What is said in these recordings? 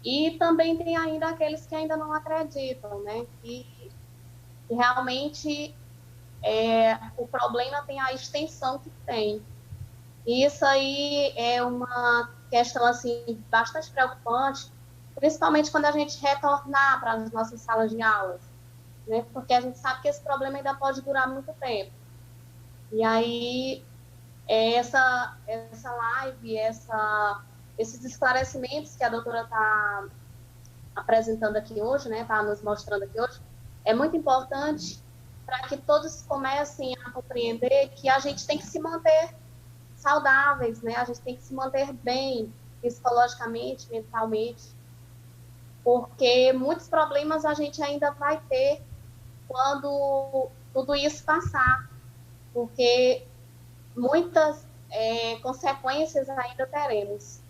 E também tem ainda aqueles que ainda não acreditam, né? Que realmente o problema tem a extensão que tem. E isso aí é uma questão assim bastante preocupante, principalmente quando a gente retornar para as nossas salas de aulas, né? Porque a gente sabe que esse problema ainda pode durar muito tempo. E aí essa live, esses esclarecimentos que a doutora está apresentando aqui hoje, né? Está nos mostrando aqui hoje, é muito importante para que todos comecem a compreender que a gente tem que se manter saudáveis, né? A gente tem que se manter bem psicologicamente, mentalmente, porque muitos problemas a gente ainda vai ter quando tudo isso passar, porque muitas consequências ainda teremos.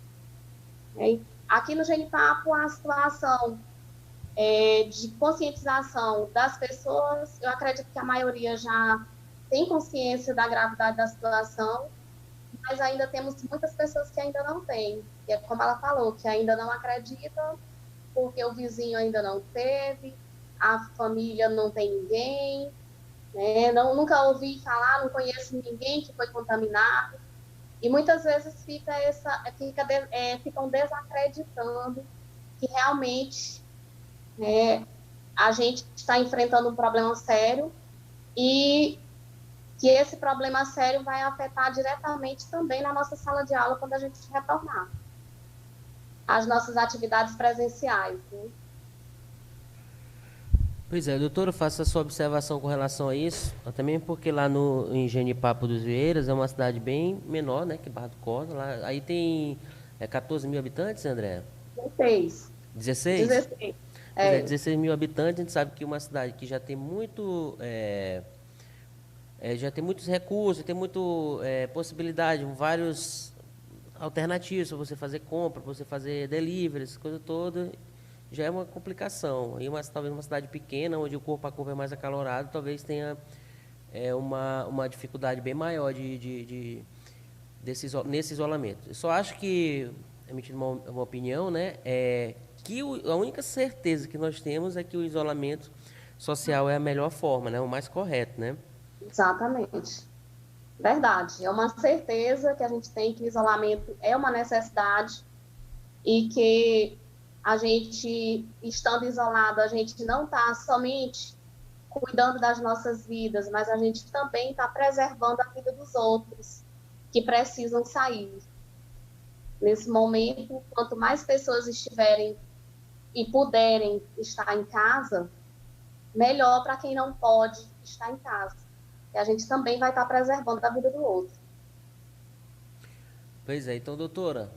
Né? Aqui no Genipapo, a situação de conscientização das pessoas, eu acredito que a maioria já tem consciência da gravidade da situação, mas ainda temos muitas pessoas que ainda não têm. E é como ela falou, que ainda não acreditam, porque o vizinho ainda não teve, a família não tem ninguém, né? Não, nunca ouvi falar, não conheço ninguém que foi contaminado. E muitas vezes ficam desacreditando que realmente a gente está enfrentando um problema sério e que esse problema sério vai afetar diretamente também na nossa sala de aula quando a gente retornar às nossas atividades presenciais. Né? Pois é, doutor, eu faço a sua observação com relação a isso, também porque lá no em Genipapo dos Vieiras é uma cidade bem menor, né, que Barra do Corda, lá, aí tem 14 mil habitantes, André? 16. 16? 16. Pois é, É, 16 mil habitantes, a gente sabe que uma cidade que já tem muito, já tem muitos recursos, tem muito possibilidade, vários alternativas para você fazer compra, para você fazer delivery, essa coisa toda, já é uma complicação. E talvez uma cidade pequena, onde o corpo a corpo é mais acalorado, talvez tenha uma dificuldade bem maior nesse isolamento. Eu só acho que, emitindo uma opinião, né, que a única certeza que nós temos é que o isolamento social é a melhor forma, né, o mais correto, né? exatamente. Verdade. É uma certeza que a gente tem que o isolamento é uma necessidade e que a gente, estando isolado, a gente não está somente cuidando das nossas vidas, mas a gente também está preservando a vida dos outros que precisam sair. Nesse momento, quanto mais pessoas estiverem e puderem estar em casa, melhor para quem não pode estar em casa. E a gente também vai estar preservando a vida do outro. Pois é, então, doutora,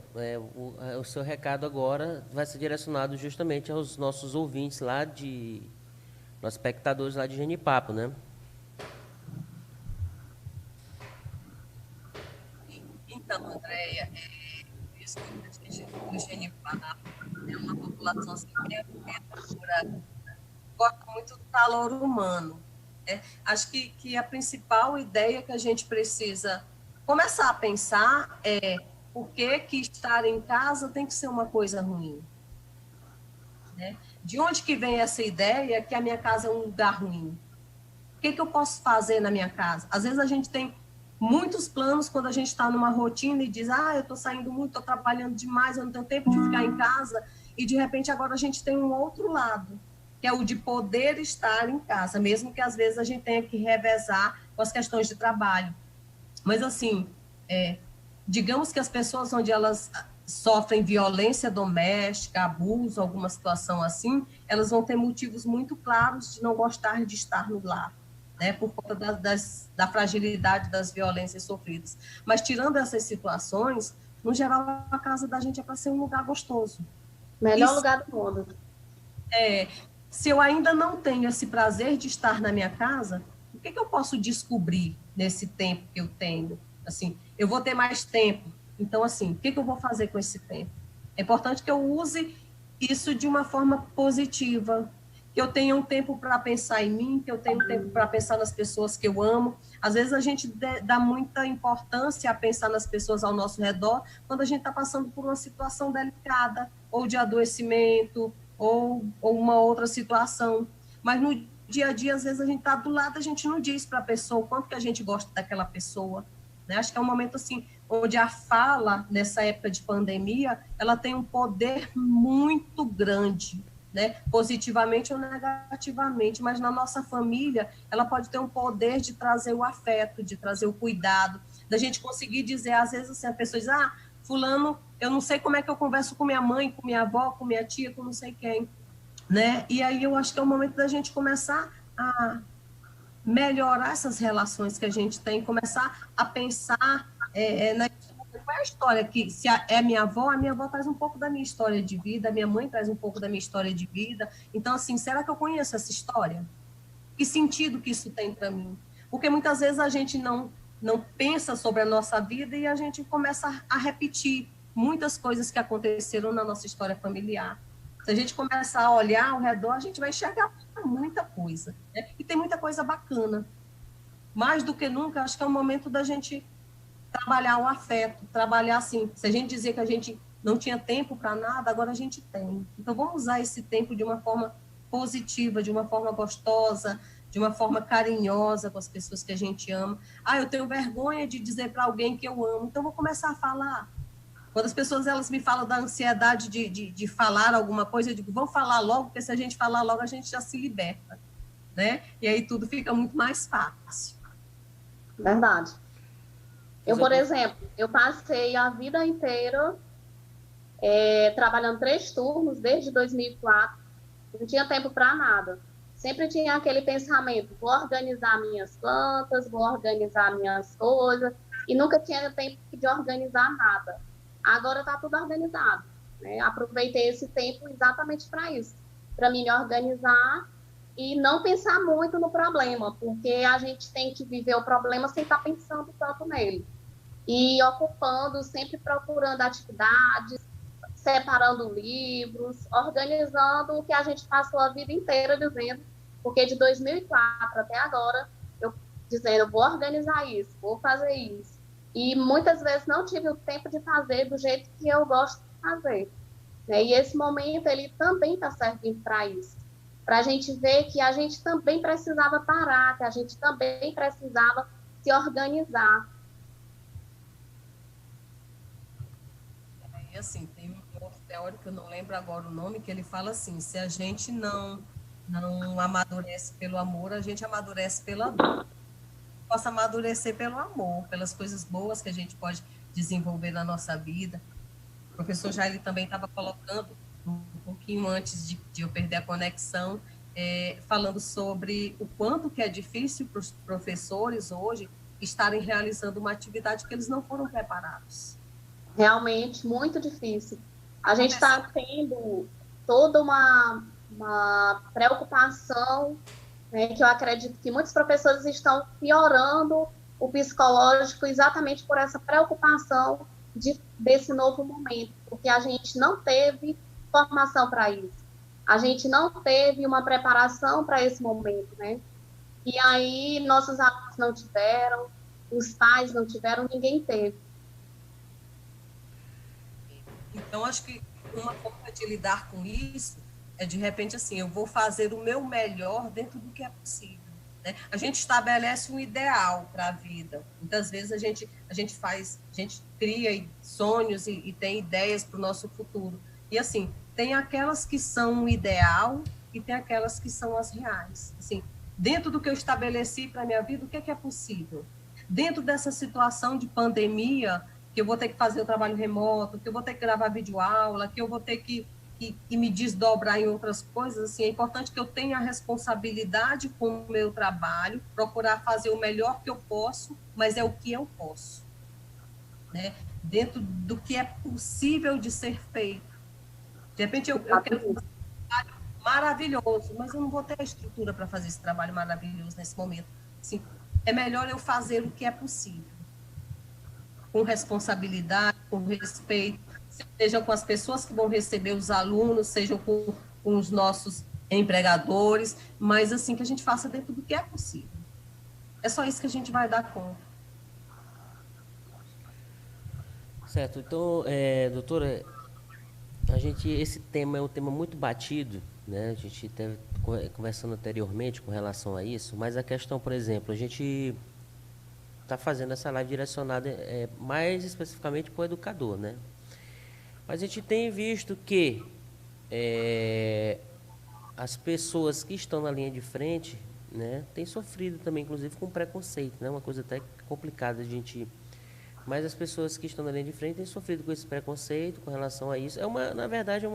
o seu recado agora vai ser direcionado justamente aos nossos ouvintes lá nossos espectadores lá de Genipapo, né? Então, Andréia, isso que a gente no Genipapo é uma população assim, bem acolhedora, gosta muito do calor humano. Né? Acho que a principal ideia que a gente precisa começar a pensar é por que estar em casa tem que ser uma coisa ruim. Né? De onde que vem essa ideia que a minha casa é um lugar ruim? O que eu posso fazer na minha casa? Às vezes a gente tem muitos planos quando a gente está numa rotina e diz, eu estou saindo muito, estou trabalhando demais, eu não tenho tempo de ficar em casa, e de repente agora a gente tem um outro lado, que é o de poder estar em casa, mesmo que às vezes a gente tenha que revezar com as questões de trabalho. Mas assim, digamos que as pessoas onde elas sofrem violência doméstica, abuso, alguma situação assim, elas vão ter motivos muito claros de não gostar de estar no lar. Né, por conta da fragilidade das violências sofridas. Mas, tirando essas situações, no geral, a casa da gente é para ser um lugar gostoso. E Melhor lugar do mundo. se eu ainda não tenho esse prazer de estar na minha casa, o que eu posso descobrir nesse tempo que eu tenho? Assim, eu vou ter mais tempo. Então, assim, o que eu vou fazer com esse tempo? É importante que eu use isso de uma forma positiva, que eu tenha um tempo para pensar em mim, que eu tenha um tempo para pensar nas pessoas que eu amo. Às vezes a gente dá muita importância a pensar nas pessoas ao nosso redor quando a gente está passando por uma situação delicada, ou de adoecimento, ou uma outra situação. Mas no dia a dia, às vezes a gente está do lado, a gente não diz para a pessoa o quanto que a gente gosta daquela pessoa. Né? Acho que é um momento assim, onde a fala, nessa época de pandemia, ela tem um poder muito grande, né? Positivamente ou negativamente, mas na nossa família, ela pode ter um poder de trazer o afeto, de trazer o cuidado, da gente conseguir dizer, às vezes assim, a pessoa diz, fulano, eu não sei como é que eu converso com minha mãe, com minha avó, com minha tia, com não sei quem, né? E aí eu acho que é o momento da gente começar a melhorar essas relações que a gente tem, começar a pensar qual é a história que, se é minha avó, a minha avó traz um pouco da minha história de vida, a minha mãe traz um pouco da minha história de vida. Então, assim, será que eu conheço essa história? Que sentido que isso tem para mim? Porque muitas vezes a gente não pensa sobre a nossa vida e a gente começa a repetir muitas coisas que aconteceram na nossa história familiar. Se a gente começar a olhar ao redor, a gente vai enxergar muita coisa. Né? E tem muita coisa bacana. Mais do que nunca, acho que é o momento da gente trabalhar o afeto, trabalhar assim. Se a gente dizia que a gente não tinha tempo para nada, agora a gente tem. Então, vamos usar esse tempo de uma forma positiva, de uma forma gostosa, de uma forma carinhosa com as pessoas que a gente ama. Eu tenho vergonha de dizer para alguém que eu amo, então vou começar a falar. Quando as pessoas elas me falam da ansiedade de falar alguma coisa, eu digo, vamos falar logo, porque se a gente falar logo, a gente já se liberta, né? E aí tudo fica muito mais fácil. Verdade. Eu, por exemplo, eu passei a vida inteira trabalhando 3 turnos, desde 2004, não tinha tempo para nada. Sempre tinha aquele pensamento, vou organizar minhas plantas, vou organizar minhas coisas, e nunca tinha tempo de organizar nada. Agora está tudo organizado. Né? Aproveitei esse tempo exatamente para isso, para me organizar e não pensar muito no problema, porque a gente tem que viver o problema sem estar pensando tanto nele. E ocupando, sempre procurando atividades, separando livros, organizando o que a gente passou a vida inteira dizendo, porque de 2004 até agora, eu dizendo, vou organizar isso, vou fazer isso. E muitas vezes não tive o tempo de fazer do jeito que eu gosto de fazer. Né? E esse momento, ele também está servindo para isso. Para a gente ver que a gente também precisava parar, que a gente também precisava se organizar. E assim, tem um outro teórico, eu não lembro agora o nome, que ele fala assim, se a gente não amadurece pelo amor, a gente amadurece pela dor. Possa amadurecer pelo amor, pelas coisas boas que a gente pode desenvolver na nossa vida. O professor Jair também estava colocando, um pouquinho antes de eu perder a conexão, falando sobre o quanto que é difícil para os professores hoje estarem realizando uma atividade que eles não foram preparados. Realmente, muito difícil. A gente está tendo toda uma preocupação, né, que eu acredito que muitos professores estão piorando o psicológico exatamente por essa preocupação desse novo momento, porque a gente não teve formação para isso. A gente não teve uma preparação para esse momento, né? E aí, nossos alunos não tiveram, os pais não tiveram, ninguém teve. Então, acho que uma forma de lidar com isso é, de repente, assim, eu vou fazer o meu melhor dentro do que é possível. Né? A gente estabelece um ideal para a vida. Muitas vezes a gente cria sonhos e tem ideias para o nosso futuro. E, assim, tem aquelas que são um ideal e tem aquelas que são as reais. Assim, dentro do que eu estabeleci para a minha vida, o que é possível? Dentro dessa situação de pandemia, que eu vou ter que fazer o trabalho remoto, que eu vou ter que gravar videoaula, que eu vou ter que me desdobrar em outras coisas, assim, é importante que eu tenha a responsabilidade com o meu trabalho, procurar fazer o melhor que eu posso, mas é o que eu posso, né? Dentro do que é possível de ser feito. De repente, eu quero fazer um trabalho maravilhoso, mas eu não vou ter a estrutura para fazer esse trabalho maravilhoso nesse momento. Assim, é melhor eu fazer o que é possível, com responsabilidade, com respeito, seja com as pessoas que vão receber os alunos, seja com os nossos empregadores, mas assim, que a gente faça dentro do que é possível. É só isso que a gente vai dar conta. Certo. Então, doutora, esse tema é um tema muito batido, né? A gente esteve conversando anteriormente com relação a isso, mas a questão, por exemplo, a gente está fazendo essa live direcionada mais especificamente para o educador, né? Mas a gente tem visto que as pessoas que estão na linha de frente, né, têm sofrido também, inclusive, com preconceito, né? Uma coisa até complicada a gente... Mas as pessoas que estão na linha de frente têm sofrido com esse preconceito com relação a isso. Na verdade,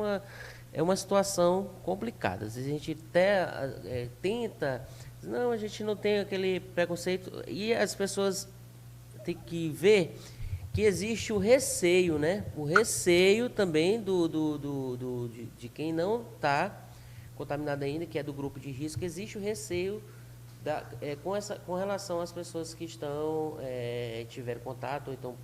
é uma situação complicada. Às vezes a gente até tenta... Não, a gente não tem aquele preconceito. E as pessoas têm que ver que existe o receio, né? O receio também de quem não está contaminado ainda, que é do grupo de risco. Existe o receio com relação às pessoas que tiveram contato, ou então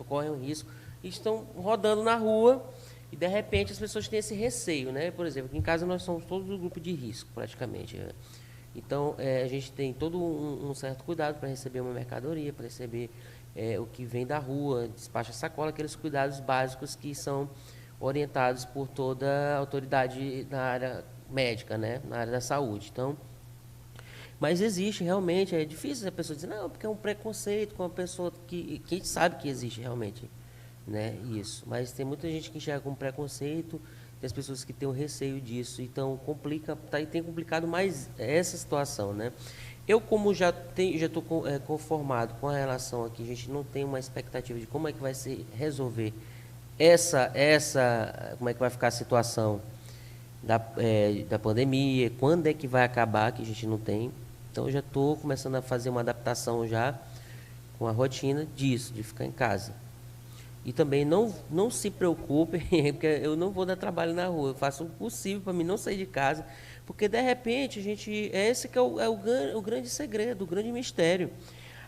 correm o risco, e estão rodando na rua, e de repente as pessoas têm esse receio, né? Por exemplo, aqui em casa nós somos todos do grupo de risco, praticamente. Então, a gente tem todo um certo cuidado para receber uma mercadoria, para receber o que vem da rua, despacha sacola, aqueles cuidados básicos que são orientados por toda a autoridade na área médica, né? Na área da saúde. Então, mas existe realmente, é difícil a pessoa dizer, não, porque é um preconceito com uma pessoa que a gente sabe que existe realmente, né, isso. Mas tem muita gente que enxerga com preconceito, tem as pessoas que têm o receio disso, então tem complicado mais essa situação, né. Eu, como já estou conformado com a relação aqui, a gente não tem uma expectativa de como é que vai se resolver como é que vai ficar a situação da pandemia, quando é que vai acabar, que a gente não tem. Então, eu já estou começando a fazer uma adaptação já com a rotina disso, de ficar em casa. E também não se preocupem, porque eu não vou dar trabalho na rua. Eu faço o possível para mim não sair de casa, porque, de repente, esse que é o grande segredo, o grande mistério.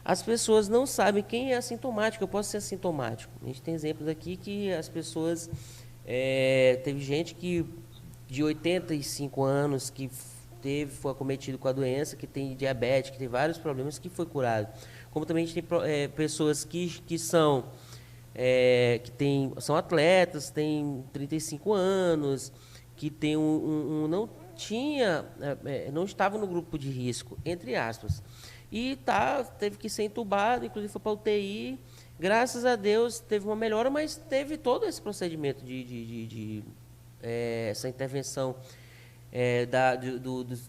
As pessoas não sabem quem é assintomático. Eu posso ser assintomático. A gente tem exemplos aqui que as pessoas... teve gente que de 85 anos que foi acometido com a doença, que tem diabetes, que tem vários problemas, que foi curado. Como também a gente tem pessoas que são atletas, têm 35 anos, que tem não estava no grupo de risco, entre aspas. E teve que ser entubado, inclusive foi para a UTI. Graças a Deus teve uma melhora, mas teve todo esse procedimento essa intervenção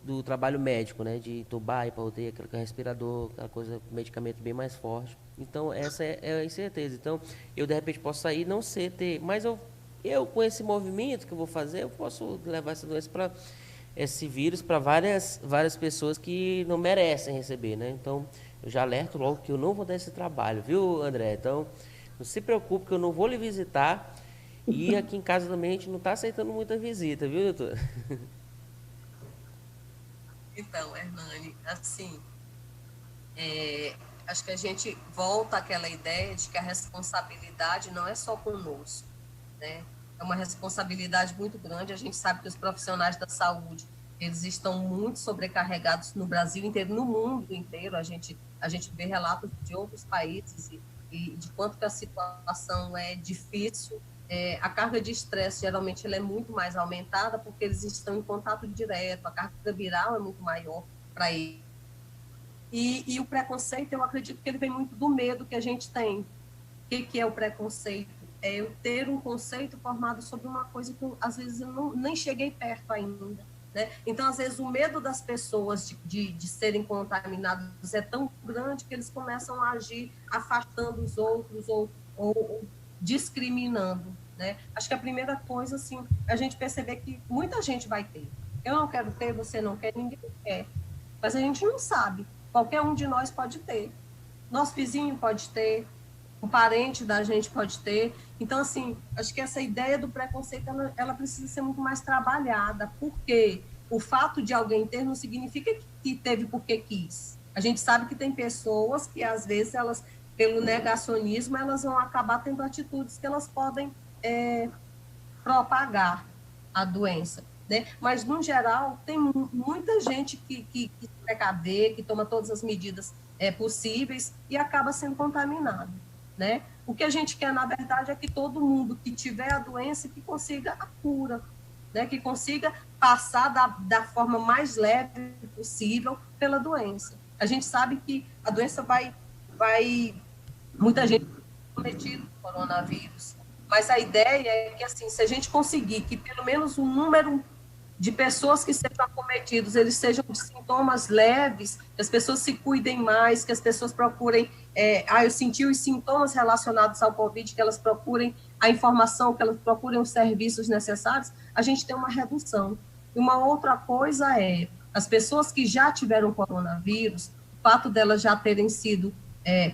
do trabalho médico, né, de entubar, ir para UTI, aquele respirador, aquela coisa, medicamento bem mais forte. Então, essa é a incerteza. Então, eu, de repente, posso sair, não sei mas eu com esse movimento que eu vou fazer, eu posso levar essa doença esse vírus para várias pessoas que não merecem receber, né? Então, eu já alerto logo que eu não vou dar esse trabalho, viu, André? Então, não se preocupe que eu não vou lhe visitar. E aqui em casa também a gente não está aceitando muita visita, viu, doutor? Então, Hernani, assim, acho que a gente volta àquela ideia de que a responsabilidade não é só conosco, né? É uma responsabilidade muito grande. A gente sabe que os profissionais da saúde, eles estão muito sobrecarregados no Brasil inteiro, no mundo inteiro. A gente vê relatos de outros países e de quanto que a situação é difícil. A carga de estresse, geralmente, ela é muito mais aumentada porque eles estão em contato direto, a carga viral é muito maior para eles. E o preconceito, eu acredito que ele vem muito do medo que a gente tem. O que é o preconceito? É eu ter um conceito formado sobre uma coisa que, às vezes, eu nem cheguei perto ainda, né? Então, às vezes, o medo das pessoas de serem contaminadas é tão grande que eles começam a agir afastando os outros ou discriminando, né? Acho que a primeira coisa, assim, a gente perceber que muita gente vai ter. Eu não quero ter, você não quer, ninguém quer. Mas a gente não sabe. Qualquer um de nós pode ter. Nosso vizinho pode ter, um parente da gente pode ter. Então, assim, acho que essa ideia do preconceito, ela precisa ser muito mais trabalhada, porque o fato de alguém ter não significa que teve porque quis. A gente sabe que tem pessoas que, às vezes, elas, pelo negacionismo, elas vão acabar tendo atitudes que elas podem propagar a doença. né? Mas, no geral, tem muita gente que se precaver, que toma todas as medidas possíveis e acaba sendo contaminado, né? O que a gente quer, na verdade, é que todo mundo que tiver a doença, que consiga a cura, né? Que consiga passar da forma mais leve possível pela doença. A gente sabe que a doença vai muita gente cometido por coronavírus, mas a ideia é que, assim, se a gente conseguir que pelo menos um número de pessoas que sejam acometidos, eles sejam de sintomas leves, que as pessoas se cuidem mais, que as pessoas procurem, eu senti os sintomas relacionados ao Covid, que elas procurem a informação, que elas procurem os serviços necessários, a gente tem uma redução. E uma outra coisa é, as pessoas que já tiveram coronavírus, o fato delas já terem sido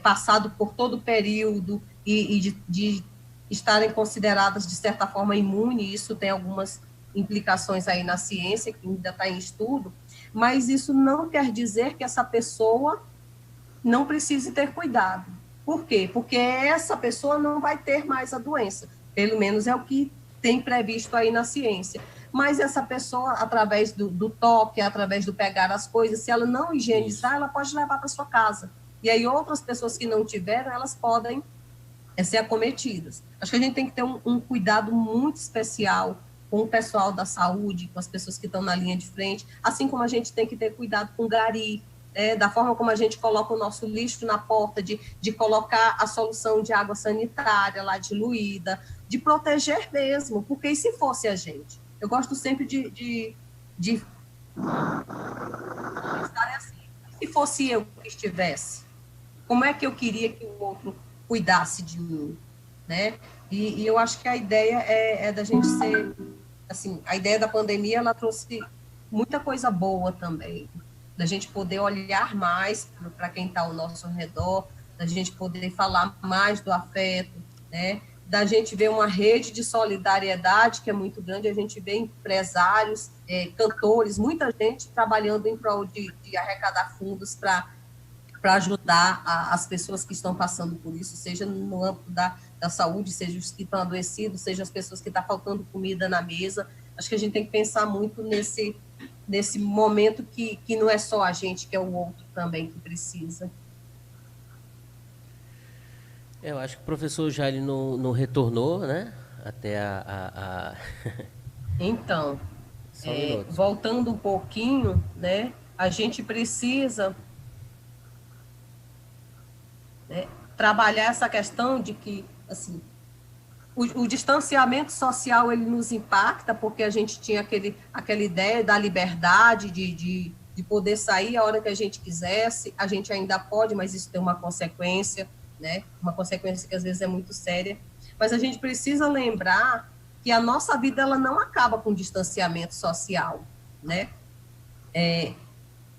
passado por todo o período e de estarem consideradas, de certa forma, imunes, isso tem algumas implicações aí na ciência, que ainda está em estudo, mas isso não quer dizer que essa pessoa não precise ter cuidado. Por quê? Porque essa pessoa não vai ter mais a doença, pelo menos é o que tem previsto aí na ciência. Mas essa pessoa, através do toque, através do pegar as coisas, se ela não higienizar, ela pode levar para sua casa. E aí outras pessoas que não tiveram, elas podem ser acometidas. Acho que a gente tem que ter um cuidado muito especial com o pessoal da saúde, com as pessoas que estão na linha de frente, assim como a gente tem que ter cuidado com o gari, da forma como a gente coloca o nosso lixo na porta, de colocar a solução de água sanitária lá diluída, de proteger mesmo, porque e se fosse a gente? Eu gosto sempre de estar assim, se fosse eu que estivesse, como é que eu queria que o outro cuidasse de mim, né? E eu acho que a ideia é da gente ser, assim, a ideia da pandemia, ela trouxe muita coisa boa também, da gente poder olhar mais para quem está ao nosso redor, da gente poder falar mais do afeto, né? Da gente ver uma rede de solidariedade que é muito grande, a gente vê empresários, cantores, muita gente trabalhando em prol de arrecadar fundos para ajudar as pessoas que estão passando por isso, seja no âmbito da saúde, seja os que estão adoecidos, seja as pessoas que estão faltando comida na mesa. Acho que a gente tem que pensar muito nesse momento que não é só a gente, que é o outro também que precisa. Eu acho que o professor já ele não retornou, né? Até Então, voltando um pouquinho, né? A gente precisa trabalhar essa questão de que, assim, o distanciamento social, ele nos impacta, porque a gente tinha aquela ideia da liberdade, de poder sair a hora que a gente quisesse, a gente ainda pode, mas isso tem uma consequência, né? Uma consequência que às vezes é muito séria, mas a gente precisa lembrar que a nossa vida, ela não acaba com o distanciamento social, né?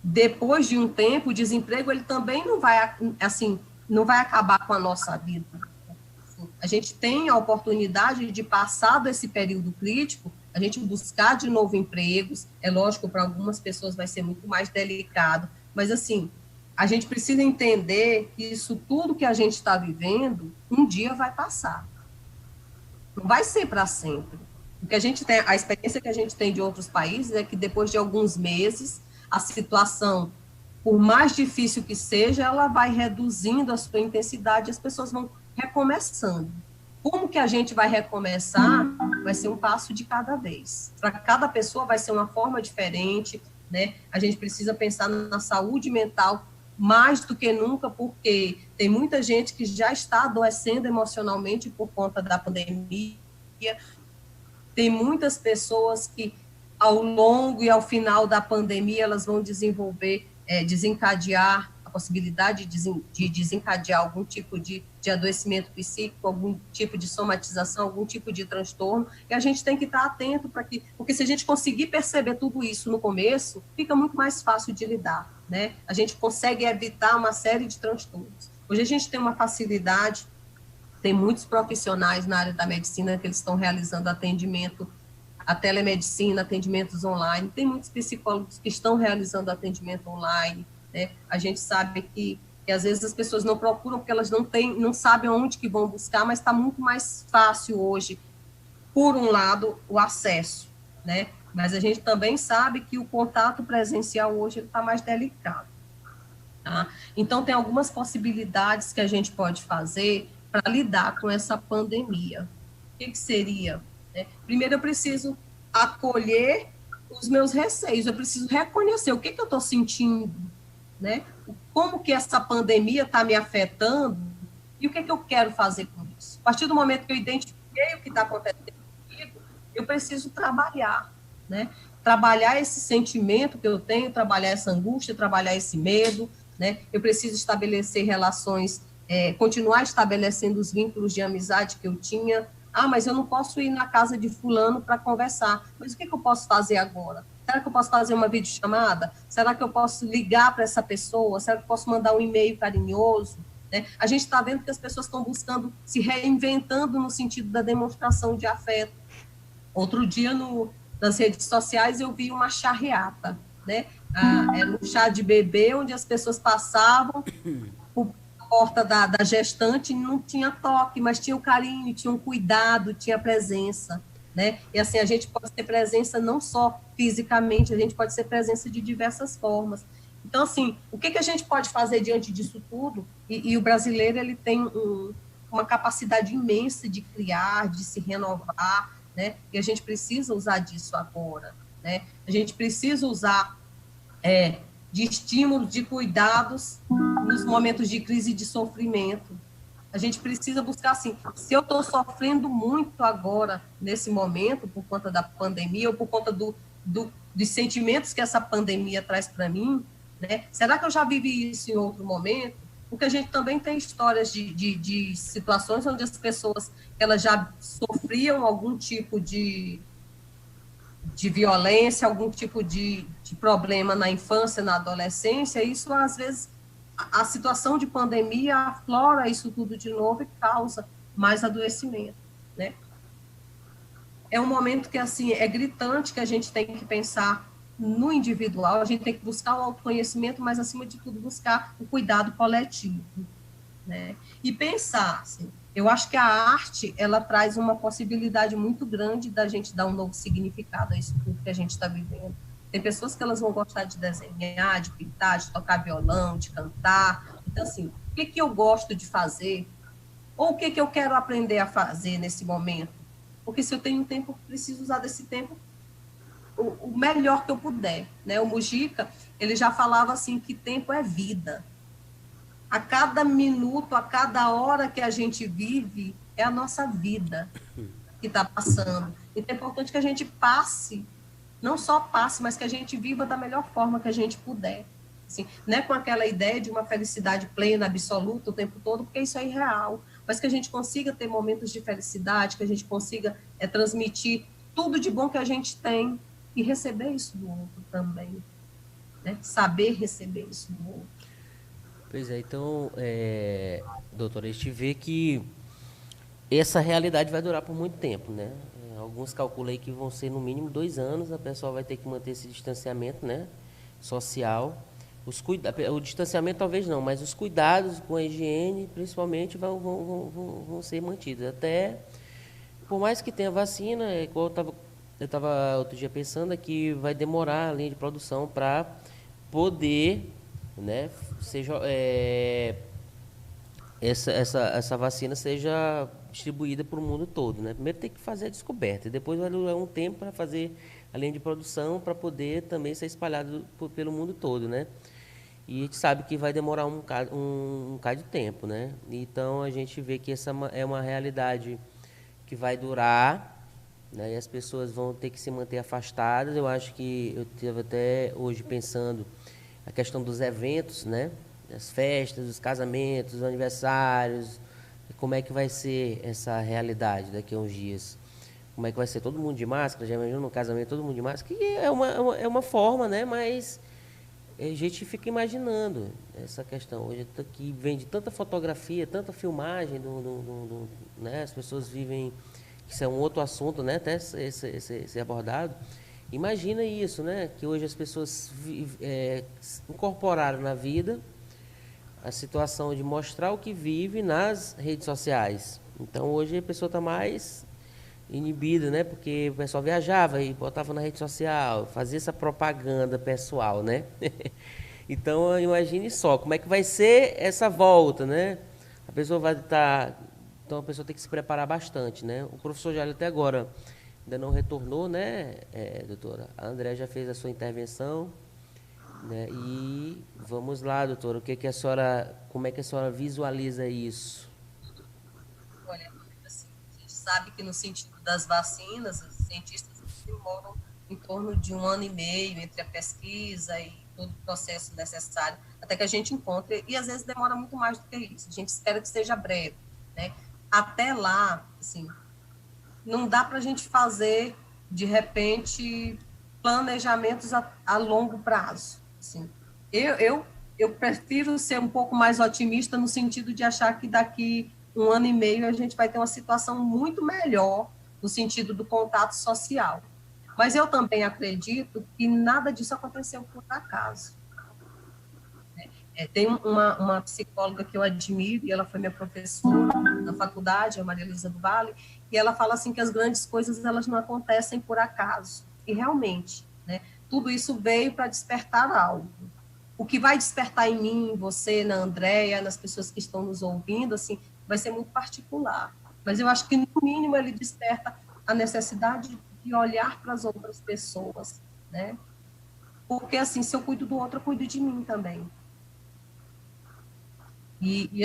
Depois de um tempo, o desemprego, ele também não vai, assim, não vai acabar com a nossa vida. A gente tem a oportunidade de, passado esse período crítico, a gente buscar de novo empregos. É lógico, para algumas pessoas vai ser muito mais delicado, mas, assim, a gente precisa entender que isso tudo que a gente está vivendo, um dia vai passar. Não vai ser para sempre. Porque a experiência que a gente tem de outros países é que depois de alguns meses, a situação, por mais difícil que seja, ela vai reduzindo a sua intensidade e as pessoas vão recomeçando. Como que a gente vai recomeçar? Vai ser um passo de cada vez. Para cada pessoa vai ser uma forma diferente, né? A gente precisa pensar na saúde mental mais do que nunca, porque tem muita gente que já está adoecendo emocionalmente por conta da pandemia. Tem muitas pessoas que, ao longo e ao final da pandemia, elas vão desencadear a possibilidade de desencadear algum tipo de adoecimento psíquico, algum tipo de somatização, algum tipo de transtorno, e a gente tem que estar atento porque se a gente conseguir perceber tudo isso no começo, fica muito mais fácil de lidar, né? A gente consegue evitar uma série de transtornos. Hoje a gente tem uma facilidade, tem muitos profissionais na área da medicina que eles estão realizando atendimento, a telemedicina, atendimentos online, tem muitos psicólogos que estão realizando atendimento online, né? A gente sabe que às vezes as pessoas não procuram porque elas não sabem onde que vão buscar, mas está muito mais fácil hoje, por um lado, o acesso, né? Mas a gente também sabe que o contato presencial hoje está mais delicado. Tá? Então, tem algumas possibilidades que a gente pode fazer para lidar com essa pandemia. O que seria? Né? Primeiro, eu preciso acolher os meus receios, eu preciso reconhecer o que eu estou sentindo, né? Como que essa pandemia está me afetando e o que eu quero fazer com isso. A partir do momento que eu identifiquei o que está acontecendo comigo, eu preciso trabalhar, né? Trabalhar esse sentimento que eu tenho, trabalhar essa angústia, trabalhar esse medo, né? Eu preciso estabelecer relações, continuar estabelecendo os vínculos de amizade que eu tinha. Ah, mas eu não posso ir na casa de fulano para conversar. Mas o que eu posso fazer agora? Será que eu posso fazer uma videochamada? Será que eu posso ligar para essa pessoa? Será que eu posso mandar um e-mail carinhoso? Né? A gente está vendo que as pessoas estão buscando, se reinventando no sentido da demonstração de afeto. Outro dia, nas redes sociais, eu vi uma charreata, né? Era um chá de bebê, onde as pessoas passavam por porta da gestante, não tinha toque, mas tinha o carinho, tinha um cuidado, tinha presença, né? E assim, a gente pode ter presença não só fisicamente, a gente pode ser presença de diversas formas. Então, assim, o que a gente pode fazer diante disso tudo? E o brasileiro, ele tem uma capacidade imensa de criar, de se renovar, né? E a gente precisa usar disso agora, né? A gente precisa usar de estímulos, de cuidados nos momentos de crise e de sofrimento. A gente precisa buscar, assim, se eu estou sofrendo muito agora, nesse momento, por conta da pandemia, ou por conta dos sentimentos que essa pandemia traz para mim, né? Será que eu já vivi isso em outro momento? Porque a gente também tem histórias de situações onde as pessoas, elas já sofriam algum tipo de violência, algum tipo de problema na infância, na adolescência, isso às vezes a situação de pandemia aflora isso tudo de novo e causa mais adoecimento, né? É um momento que, assim, é gritante que a gente tem que pensar no individual, a gente tem que buscar o autoconhecimento, mas, acima de tudo, buscar o cuidado coletivo, né? E pensar, assim, eu acho que a arte, ela traz uma possibilidade muito grande da gente dar um novo significado a isso tudo que a gente está vivendo. Tem pessoas que elas vão gostar de desenhar, de pintar, de tocar violão, de cantar. Então, assim, o que eu gosto de fazer? Ou o que eu quero aprender a fazer nesse momento? Porque se eu tenho tempo, eu preciso usar desse tempo o melhor que eu puder, né? O Mujica, ele já falava assim que tempo é vida. A cada minuto, a cada hora que a gente vive, é a nossa vida que está passando. Então, é importante que a gente passe, não só passe, mas que a gente viva da melhor forma que a gente puder. Assim, não é com aquela ideia de uma felicidade plena, absoluta, o tempo todo, porque isso é irreal. Mas que a gente consiga ter momentos de felicidade, que a gente consiga transmitir tudo de bom que a gente tem e receber isso do outro também. Né? Saber receber isso do outro. Pois é, então, doutora, a gente vê que essa realidade vai durar por muito tempo, né? Alguns calculam aí que vão ser no mínimo 2 anos, a pessoa vai ter que manter esse distanciamento, né, social. O distanciamento talvez não, mas os cuidados com a higiene, principalmente, vão ser mantidos. Até, por mais que tenha vacina, igual eu estava outro dia pensando, é que vai demorar a linha de produção para poder, né, essa vacina seja distribuída para o mundo todo, né? Primeiro tem que fazer a descoberta, e depois vai levar um tempo para fazer a linha de produção para poder também ser espalhado pelo mundo todo, né? E a gente sabe que vai demorar um bocado de tempo, né? Então a gente vê que essa é uma realidade que vai durar, né? E as pessoas vão ter que se manter afastadas. Eu acho que eu estava até hoje pensando a questão dos eventos, né? As festas, os casamentos, os aniversários, como é que vai ser essa realidade daqui a uns dias? Como é que vai ser todo mundo de máscara? Já imaginou no casamento todo mundo de máscara? Que é uma forma, né? Mas a gente fica imaginando essa questão. Hoje que vem de tanta fotografia, tanta filmagem, né? As pessoas vivem... Isso é um outro assunto, né? Até ser abordado. Imagina isso, né? Que hoje as pessoas incorporaram na vida a situação de mostrar o que vive nas redes sociais. Então, hoje a pessoa está mais inibido, né? Porque o pessoal viajava e botava na rede social, fazia essa propaganda pessoal, né? Então, imagine só, como é que vai ser essa volta, né? A pessoa vai estar... Então, a pessoa tem que se preparar bastante, né? O professor Jálio até agora ainda não retornou, né, doutora? A André já fez a sua intervenção, né? E vamos lá, doutora, como é que a senhora visualiza isso? Olha, assim, a gente sabe que no sentido das vacinas, os cientistas demoram em torno de 1 ano e meio entre a pesquisa e todo o processo necessário, até que a gente encontre, e às vezes demora muito mais do que isso, a gente espera que seja breve, né? Até lá, assim, não dá para a gente fazer, de repente, planejamentos a longo prazo. Assim. Eu prefiro ser um pouco mais otimista no sentido de achar que daqui 1 ano e meio a gente vai ter uma situação muito melhor no sentido do contato social. Mas eu também acredito que nada disso aconteceu por acaso. Tem uma psicóloga que eu admiro, e ela foi minha professora na faculdade, a Maria Luísa do Vale, e ela fala assim que as grandes coisas elas não acontecem por acaso. E realmente, né, tudo isso veio para despertar algo. O que vai despertar em mim, em você, na Andréia, nas pessoas que estão nos ouvindo, assim, vai ser muito particular. Mas eu acho que, no mínimo, ele desperta a necessidade de olhar para as outras pessoas, né? Porque, assim, se eu cuido do outro, eu cuido de mim também.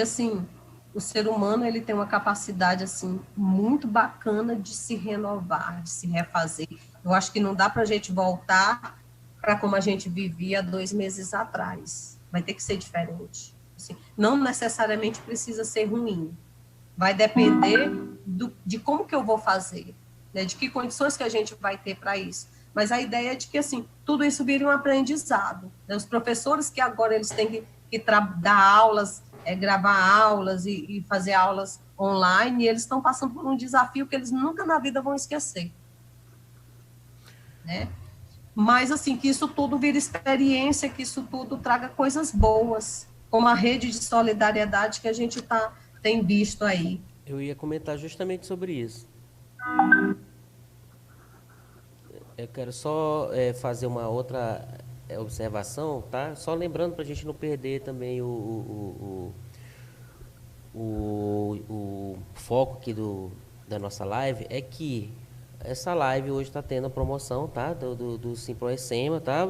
Assim, o ser humano ele tem uma capacidade assim muito bacana de se renovar, de se refazer. Eu acho que não dá para a gente voltar para como a gente vivia 2 meses atrás. Vai ter que ser diferente. Assim, não necessariamente precisa ser ruim. Vai depender de como que eu vou fazer, né? De que condições que a gente vai ter para isso. Mas a ideia é de que assim tudo isso vira um aprendizado. Né? Os professores que agora eles têm que dar aulas, gravar aulas e fazer aulas online, e eles estão passando por um desafio que eles nunca na vida vão esquecer. Né? Mas, assim, que isso tudo vira experiência, que isso tudo traga coisas boas, como a rede de solidariedade que a gente tem visto aí. Eu ia comentar justamente sobre isso. Eu quero só fazer uma outra observação, tá? Só lembrando para a gente não perder também o foco aqui da nossa live, é que essa live hoje está tendo a promoção, tá? Do Simproecema, tá?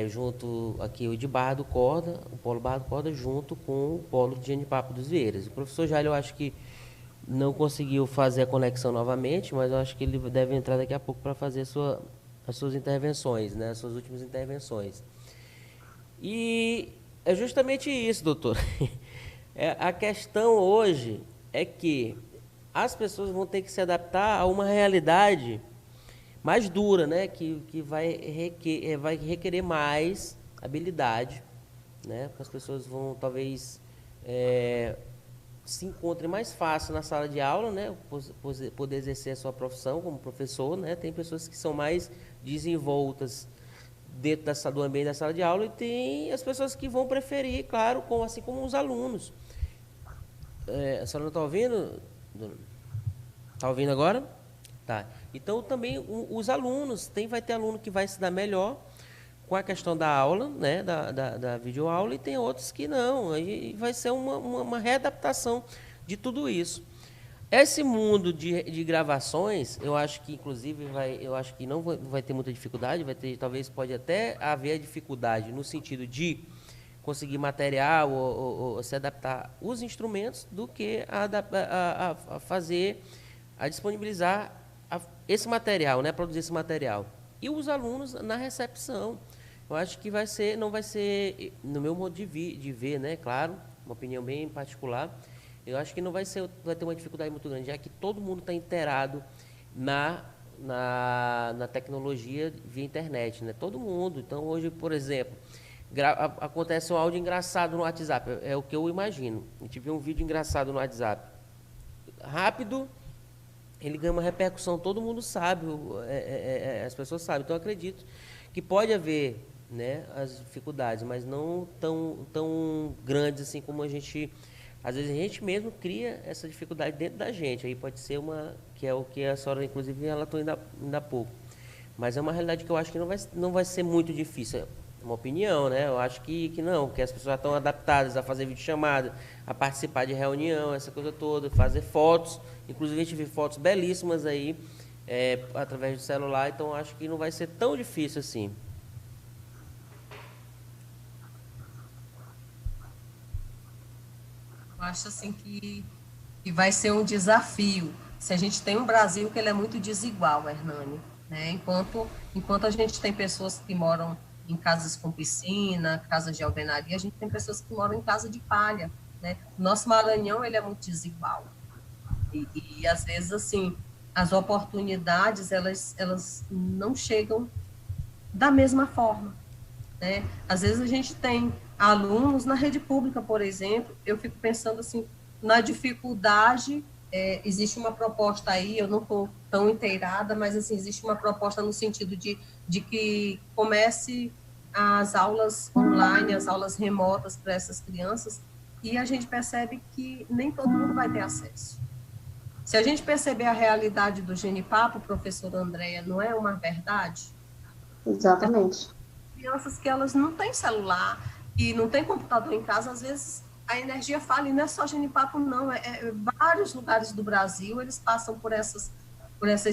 Junto aqui o de Barra do Corda, o Polo Barra do Corda, junto com o Polo de Genipapo dos Vieiras. O professor Jálio, eu acho que não conseguiu fazer a conexão novamente, mas eu acho que ele deve entrar daqui a pouco para fazer as suas intervenções, né? As suas últimas intervenções. E é justamente isso, doutor. A questão hoje é que as pessoas vão ter que se adaptar a uma realidade mais dura, né? Que vai requerer mais habilidade, né? As pessoas vão talvez se encontrem mais fácil na sala de aula, né? Poder exercer a sua profissão como professor, né? Tem pessoas que são mais desenvoltas dentro do ambiente da sala de aula, e tem as pessoas que vão preferir, claro, assim como os alunos. A senhora não está ouvindo? Está ouvindo agora? Tá. Então, também os alunos, vai ter aluno que vai se dar melhor com a questão da aula, né, da videoaula, e tem outros que não. Aí vai ser uma readaptação de tudo isso. Esse mundo de gravações, eu acho que, inclusive, eu acho que não vai ter muita dificuldade, talvez pode até haver dificuldade no sentido de conseguir material ou se adaptar os instrumentos, do que a fazer, a disponibilizar esse material, né, produzir esse material. E os alunos na recepção. Eu acho que não vai ser, no meu modo de ver, né, claro, uma opinião bem particular, eu acho que vai ter uma dificuldade muito grande, já que todo mundo está inteirado na tecnologia via internet, né? Todo mundo. Então, hoje, por exemplo, acontece um áudio engraçado no WhatsApp, é o que eu imagino. A gente vê um vídeo engraçado no WhatsApp, rápido, ele ganha uma repercussão, todo mundo sabe, as pessoas sabem. Então, eu acredito que pode haver, né, as dificuldades, mas não tão grandes assim como a gente... Às vezes a gente mesmo cria essa dificuldade dentro da gente. Aí pode ser que é o que a senhora, inclusive, relatou ainda há pouco. Mas é uma realidade que eu acho que não vai ser muito difícil. É uma opinião, né? Eu acho que não, que as pessoas já estão adaptadas a fazer videochamada, a participar de reunião, essa coisa toda, fazer fotos. Inclusive, a gente vê fotos belíssimas aí, através do celular, então eu acho que não vai ser tão difícil assim. Eu acho assim que vai ser um desafio. Se a gente tem um Brasil que ele é muito desigual, Hernani, né? Enquanto a gente tem pessoas que moram em casas com piscina, casas de alvenaria, a gente tem pessoas que moram em casa de palha, né? O nosso Maranhão, ele é muito desigual. E às vezes, assim, as oportunidades, elas não chegam da mesma forma, né? Às vezes a gente tem alunos na rede pública, por exemplo, eu fico pensando assim, na dificuldade, existe uma proposta aí, eu não estou tão inteirada, mas assim, existe uma proposta no sentido de que comece as aulas online, as aulas remotas para essas crianças, e a gente percebe que nem todo mundo vai ter acesso. Se a gente perceber a realidade do Genipapo, professora Andréia, não é uma verdade? Exatamente. Crianças que elas não têm celular e não têm computador em casa, às vezes a energia falha, e não é só Genipapo, não, vários lugares do Brasil, eles passam por essas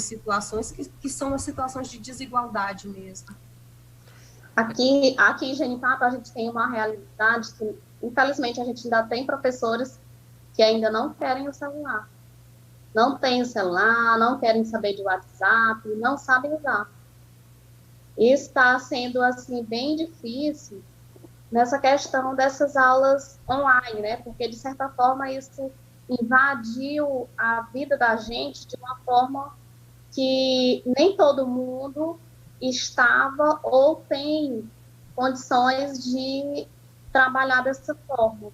situações que são as situações de desigualdade mesmo. Aqui em Genipapo, a gente tem uma realidade que, infelizmente, a gente ainda tem professores que ainda não querem o celular. Não têm o celular, não querem saber de WhatsApp, não sabem usar. Isso está sendo, assim, bem difícil nessa questão dessas aulas online, né? Porque, de certa forma, isso invadiu a vida da gente de uma forma que nem todo mundo estava ou tem condições de trabalhar dessa forma.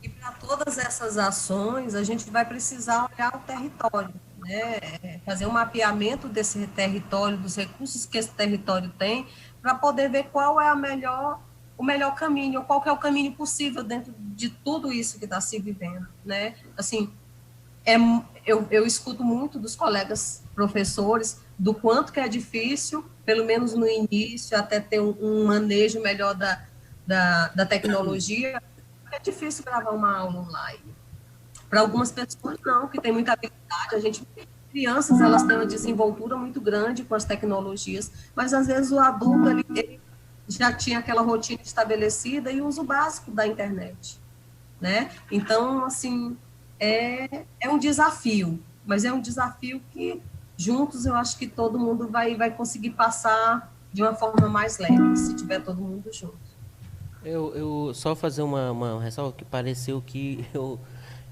E para todas essas ações, a gente vai precisar olhar o território, né? Fazer um mapeamento desse território, dos recursos que esse território tem, para poder ver qual é o melhor caminho, ou qual que é o caminho possível dentro de tudo isso que está se vivendo, né? Assim, eu escuto muito dos colegas professores do quanto que é difícil, pelo menos no início, até ter um manejo melhor da tecnologia. É difícil gravar uma aula online. Para algumas pessoas, não, que tem muita habilidade. A gente, crianças, elas têm uma desenvoltura muito grande com as tecnologias, mas às vezes o adulto ele já tinha aquela rotina estabelecida e usa o básico da internet, né? Então, assim, é um desafio, mas é um desafio que juntos eu acho que todo mundo vai conseguir passar de uma forma mais leve, se tiver todo mundo junto. Eu só fazer uma ressalva que pareceu que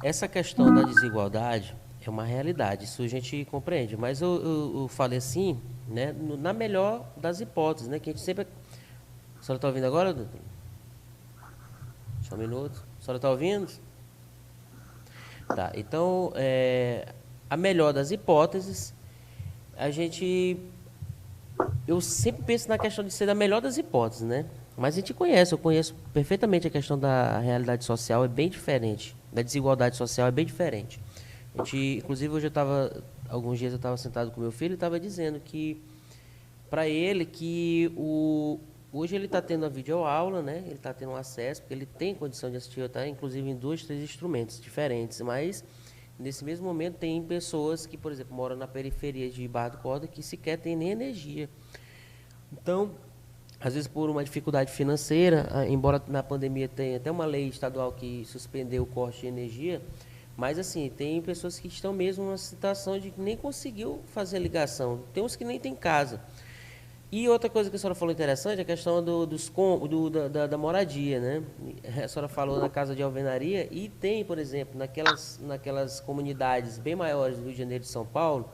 essa questão da desigualdade é uma realidade, isso a gente compreende, mas eu falei assim, né, na melhor das hipóteses, né, que a gente sempre... A senhora está ouvindo agora, doutor? Só um minuto. A senhora está ouvindo? Tá, então, a melhor das hipóteses, eu sempre penso na questão de ser a melhor das hipóteses, né? Mas eu conheço perfeitamente a questão da realidade social, é bem diferente, da desigualdade social é bem diferente. Inclusive, alguns dias eu estava sentado com meu filho e estava dizendo que, para ele, que hoje ele está tendo a videoaula, né? Ele está tendo acesso, porque ele tem condição de assistir, tá? Inclusive em 2, 3 instrumentos diferentes, mas nesse mesmo momento tem pessoas que, por exemplo, moram na periferia de Barra do Corda que sequer tem nem energia. Então, às vezes por uma dificuldade financeira, embora na pandemia tenha até uma lei estadual que suspendeu o corte de energia, mas assim, tem pessoas que estão mesmo numa situação de que nem conseguiu fazer a ligação, tem uns que nem tem casa. E outra coisa que a senhora falou interessante é a questão da moradia, né? A senhora falou na casa de alvenaria e tem, por exemplo, naquelas comunidades bem maiores do Rio de Janeiro e de São Paulo,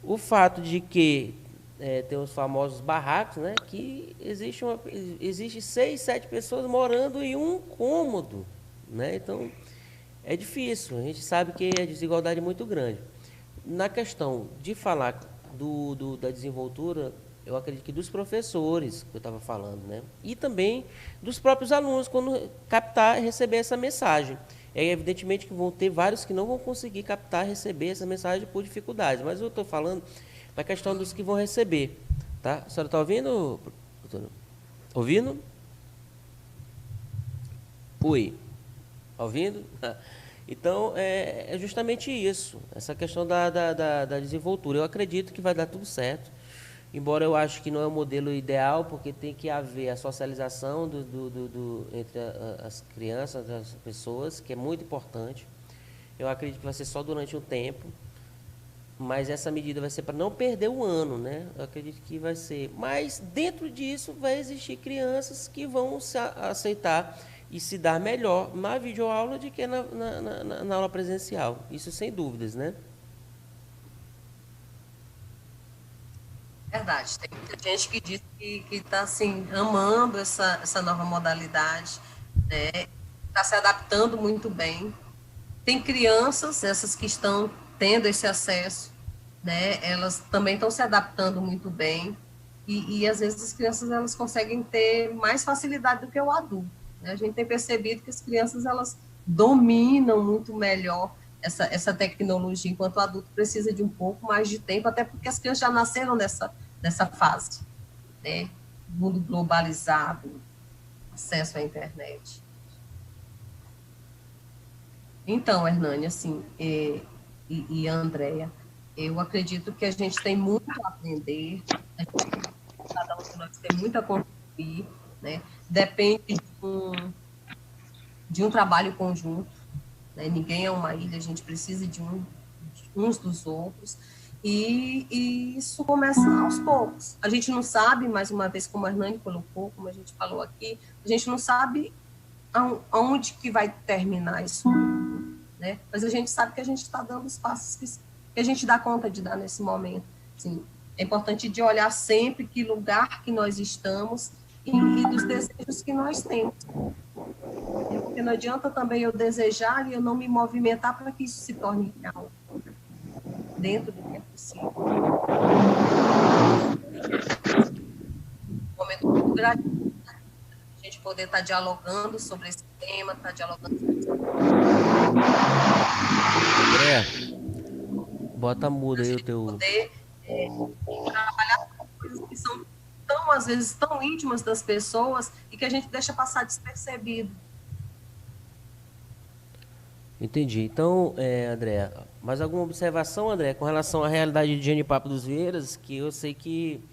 o fato de que tem os famosos barracos, né? Que existe 6, 7 pessoas morando em um cômodo, né? Então, é difícil. A gente sabe que a desigualdade é muito grande. Na questão de falar da desenvoltura, eu acredito que dos professores, que eu estava falando, né? E também dos próprios alunos, quando captar e receber essa mensagem. É evidentemente que vão ter vários que não vão conseguir captar, receber essa mensagem por dificuldades, mas eu estou falando da questão dos que vão receber, tá? A senhora está ouvindo, doutora? Ouvindo? Oi. Tá ouvindo? Então, é justamente isso, essa questão da desenvoltura. Eu acredito que vai dar tudo certo, embora eu acho que não é o modelo ideal, porque tem que haver a socialização entre as crianças, as pessoas, que é muito importante. Eu acredito que vai ser só durante um tempo, mas essa medida vai ser para não perder o ano, né? Eu acredito que vai ser. Mas dentro disso vai existir crianças que vão se aceitar e se dar melhor na videoaula do que na aula presencial. Isso sem dúvidas, né? Verdade, tem muita gente que diz que está assim, amando essa nova modalidade, né? Está se adaptando muito bem. Tem crianças, essas que estão tendo esse acesso, né? Elas também estão se adaptando muito bem. E às vezes as crianças elas conseguem ter mais facilidade do que o adulto, né? A gente tem percebido que as crianças elas dominam muito melhor essa tecnologia, enquanto o adulto precisa de um pouco mais de tempo, até porque as crianças já nasceram nessa fase, né? Mundo globalizado, acesso à internet. Então, Hernani, assim, e Andréia, eu acredito que a gente tem muito a aprender, cada um de nós tem muito a contribuir, né? Depende de um trabalho conjunto, né? Ninguém é uma ilha, a gente precisa de uns dos outros, e isso começa aos poucos. A gente não sabe, mais uma vez, como a Hernani colocou, como a gente falou aqui, a gente não sabe aonde que vai terminar isso, né? Mas a gente sabe que a gente está dando os passos que a gente dá conta de dar nesse momento. Assim, é importante de olhar sempre que lugar que nós estamos e dos desejos que nós temos. Porque não adianta também eu desejar e eu não me movimentar para que isso se torne real, dentro do que é possível. Um momento muito gratificante a gente poder estar dialogando sobre esse tema, estar dialogando sobre esse tema. Bota muda aí o teu... Poder trabalhar com coisas que são tão, às vezes, tão íntimas das pessoas e que a gente deixa passar despercebido. Entendi. Então, André, mais alguma observação, André, com relação à realidade de Genipapo dos Vieiras, que eu sei que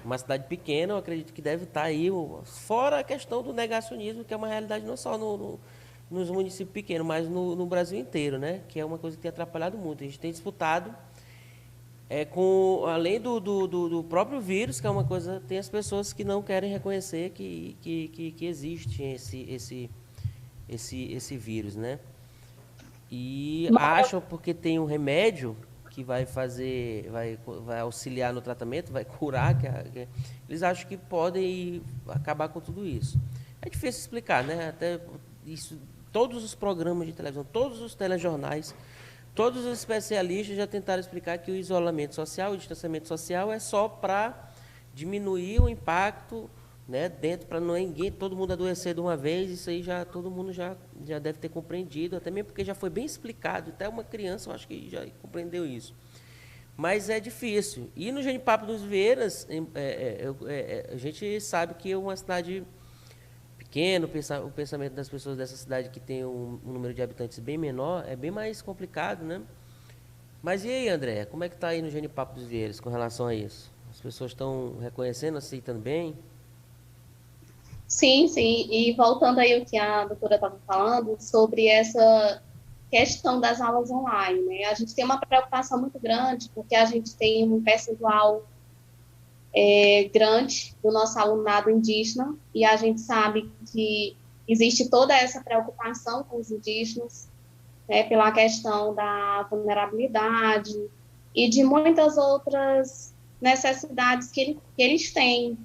uma cidade pequena, eu acredito que deve estar aí, fora a questão do negacionismo, que é uma realidade não só nos municípios pequenos, mas no Brasil inteiro, né? Que é uma coisa que tem atrapalhado muito. A gente tem disputado, além do próprio vírus, que é uma coisa, tem as pessoas que não querem reconhecer que existe esse vírus, né? E acham porque tem um remédio que vai auxiliar no tratamento, vai curar, eles acham que podem acabar com tudo isso. É difícil explicar, né? Até isso, todos os programas de televisão, todos os telejornais, todos os especialistas já tentaram explicar que o isolamento social, o distanciamento social é só para diminuir o impacto, né, dentro, para todo mundo adoecer de uma vez. Isso aí todo mundo já deve ter compreendido, até mesmo porque já foi bem explicado, até uma criança eu acho que já compreendeu isso. Mas é difícil. E no Genipapo dos Vieiras, a gente sabe que é uma cidade pequena, o pensamento das pessoas dessa cidade que tem um número de habitantes bem menor, é bem mais complicado, né? Mas e aí, André, como é que está aí no Genipapo dos Vieiras com relação a isso? As pessoas estão reconhecendo, aceitando bem? Sim, sim. E voltando aí ao que a doutora estava falando sobre essa questão das aulas online, né? A gente tem uma preocupação muito grande, porque a gente tem um percentual grande do nosso alunado indígena, e a gente sabe que existe toda essa preocupação com os indígenas, né, pela questão da vulnerabilidade e de muitas outras necessidades que eles têm,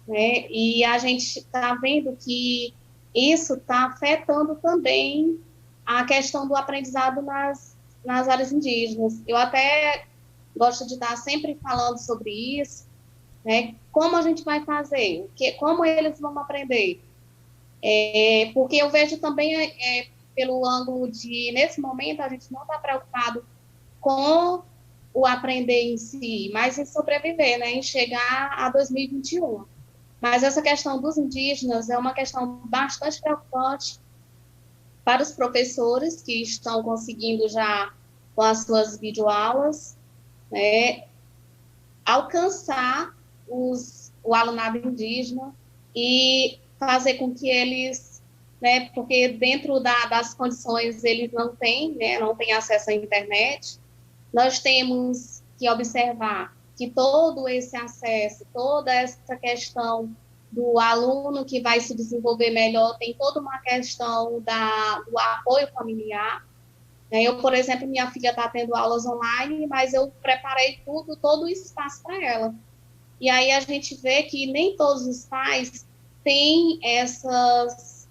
né? E a gente está vendo que isso está afetando também a questão do aprendizado nas áreas indígenas. Eu até gosto de estar sempre falando sobre isso, né? Como a gente vai fazer? Como eles vão aprender? Porque eu vejo também pelo ângulo de, nesse momento, a gente não está preocupado com o aprender em si, mas em sobreviver, né, em chegar a 2021. Mas essa questão dos indígenas é uma questão bastante preocupante para os professores que estão conseguindo já, com as suas videoaulas, né, alcançar o alunado indígena e fazer com que eles, né, porque dentro das condições eles não têm, né, não têm acesso à internet, nós temos que observar que todo esse acesso, toda essa questão do aluno que vai se desenvolver melhor, tem toda uma questão do apoio familiar. Eu, por exemplo, minha filha está tendo aulas online, mas eu preparei todo o espaço para ela. E aí a gente vê que nem todos os pais têm essas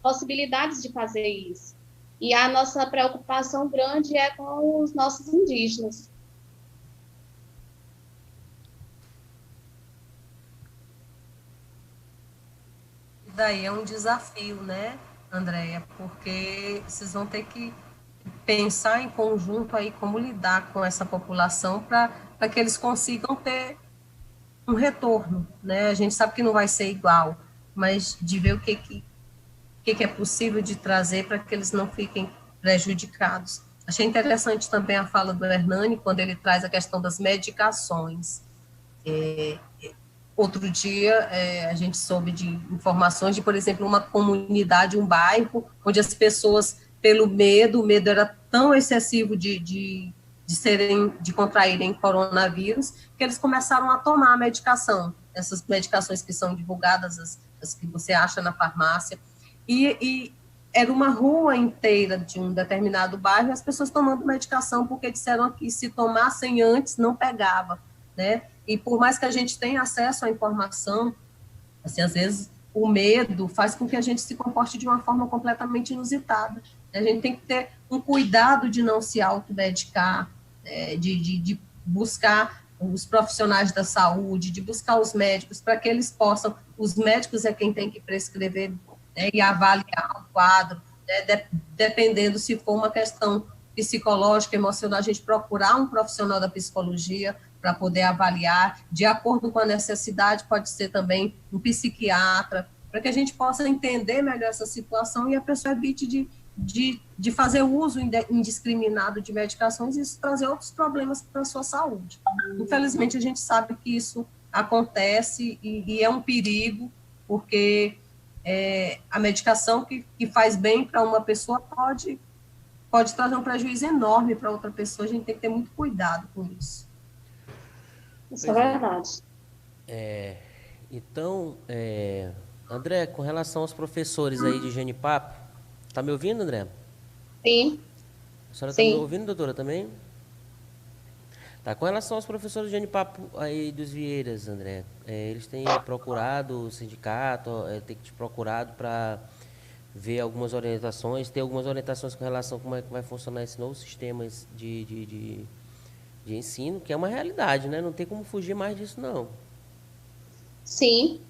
possibilidades de fazer isso. E a nossa preocupação grande é com os nossos indígenas. E daí é um desafio, né, Andréia? Porque vocês vão ter que pensar em conjunto aí como lidar com essa população para que eles consigam ter um retorno, né? A gente sabe que não vai ser igual, mas de ver o que é possível de trazer para que eles não fiquem prejudicados. Achei interessante também a fala do Hernani, quando ele traz a questão das medicações. Outro dia, a gente soube de informações de, por exemplo, uma comunidade, um bairro, onde as pessoas, pelo medo, o medo era tão excessivo de contraírem coronavírus, que eles começaram a tomar a medicação, essas medicações que são divulgadas, as que você acha na farmácia, e era uma rua inteira de um determinado bairro, as pessoas tomando medicação, porque disseram que se tomassem antes, não pegava, né? E por mais que a gente tenha acesso à informação, assim, às vezes o medo faz com que a gente se comporte de uma forma completamente inusitada. A gente tem que ter um cuidado de não se automedicar, de buscar os profissionais da saúde, de buscar os médicos, para que eles possam, os médicos é quem tem que prescrever, né, e avaliar o quadro, né, dependendo se for uma questão psicológica, emocional, a gente procurar um profissional da psicologia para poder avaliar, de acordo com a necessidade, pode ser também um psiquiatra, para que a gente possa entender melhor essa situação e a pessoa evite de fazer uso indiscriminado de medicações e isso trazer outros problemas para a sua saúde. Infelizmente, a gente sabe que isso acontece e é um perigo, porque a medicação que faz bem para uma pessoa pode trazer um prejuízo enorme para outra pessoa, a gente tem que ter muito cuidado com isso. Isso é verdade. Então, André, com relação aos professores aí de Genipapo, tá me ouvindo, André? Sim. A senhora está me ouvindo, doutora, também? Tá, com relação aos professores de Genipapo aí dos Vieiras, André, eles têm procurado o sindicato, tem te procurado para ver algumas orientações, ter algumas orientações com relação a como é que vai funcionar esse novo sistema de ensino, que é uma realidade, né? Não tem como fugir mais disso, não. Sim.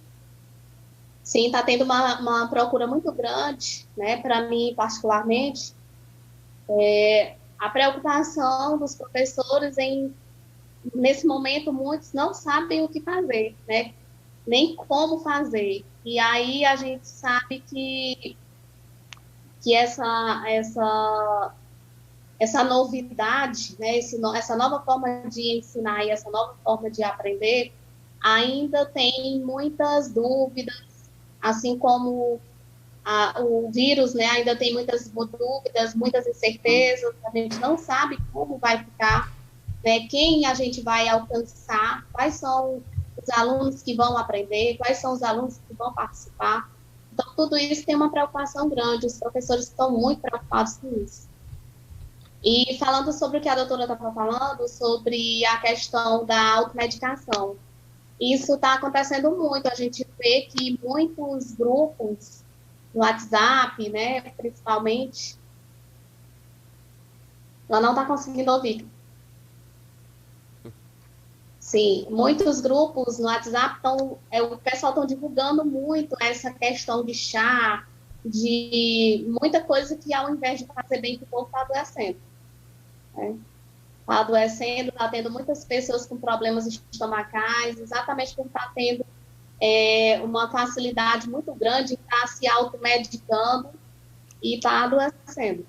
Sim, está tendo uma procura muito grande, né? Para mim, particularmente, a preocupação dos professores nesse momento, muitos não sabem o que fazer, né? Nem como fazer. E aí a gente sabe que essa novidade, né, essa nova forma de ensinar e essa nova forma de aprender ainda tem muitas dúvidas, assim como o vírus, né, ainda tem muitas dúvidas, muitas incertezas, a gente não sabe como vai ficar, né, quem a gente vai alcançar, quais são os alunos que vão aprender, quais são os alunos que vão participar. Então, tudo isso tem uma preocupação grande, os professores estão muito preocupados com isso. E falando sobre o que a doutora estava falando, sobre a questão da automedicação, isso está acontecendo muito, a gente vê que muitos grupos no WhatsApp, né, principalmente, ela não está conseguindo ouvir. Sim, muitos grupos no WhatsApp o pessoal estão divulgando muito essa questão de chá, de muita coisa que, ao invés de fazer bem para o povo, está adoecendo. Né? Está adoecendo, está tendo muitas pessoas com problemas estomacais, exatamente por estar tendo uma facilidade muito grande em estar se automedicando e está adoecendo.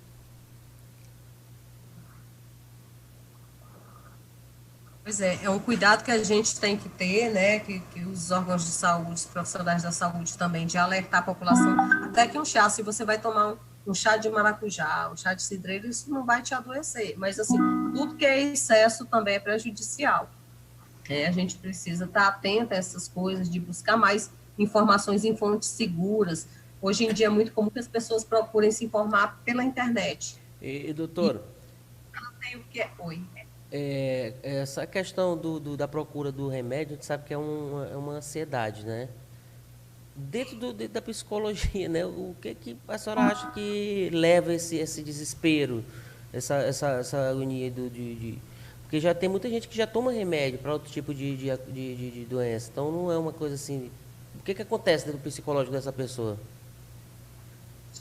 Pois é um cuidado que a gente tem que ter, né, que os órgãos de saúde, os profissionais da saúde também, de alertar a população, até que um chá, se você vai tomar um chá de maracujá, um chá de cidreira, isso não vai te adoecer, mas assim, tudo que é excesso também é prejudicial. A gente precisa estar atento a essas coisas, de buscar mais informações em fontes seguras. Hoje em dia é muito comum que as pessoas procurem se informar pela internet. E doutor, Ela tem o que é... Oi. Essa questão da procura do remédio, a gente sabe que é uma ansiedade, né? Dentro da psicologia, né? O que a senhora acha que leva esse desespero, essa agonia porque já tem muita gente que já toma remédio para outro tipo de doença, então não é uma coisa assim... O que acontece dentro do psicológico dessa pessoa?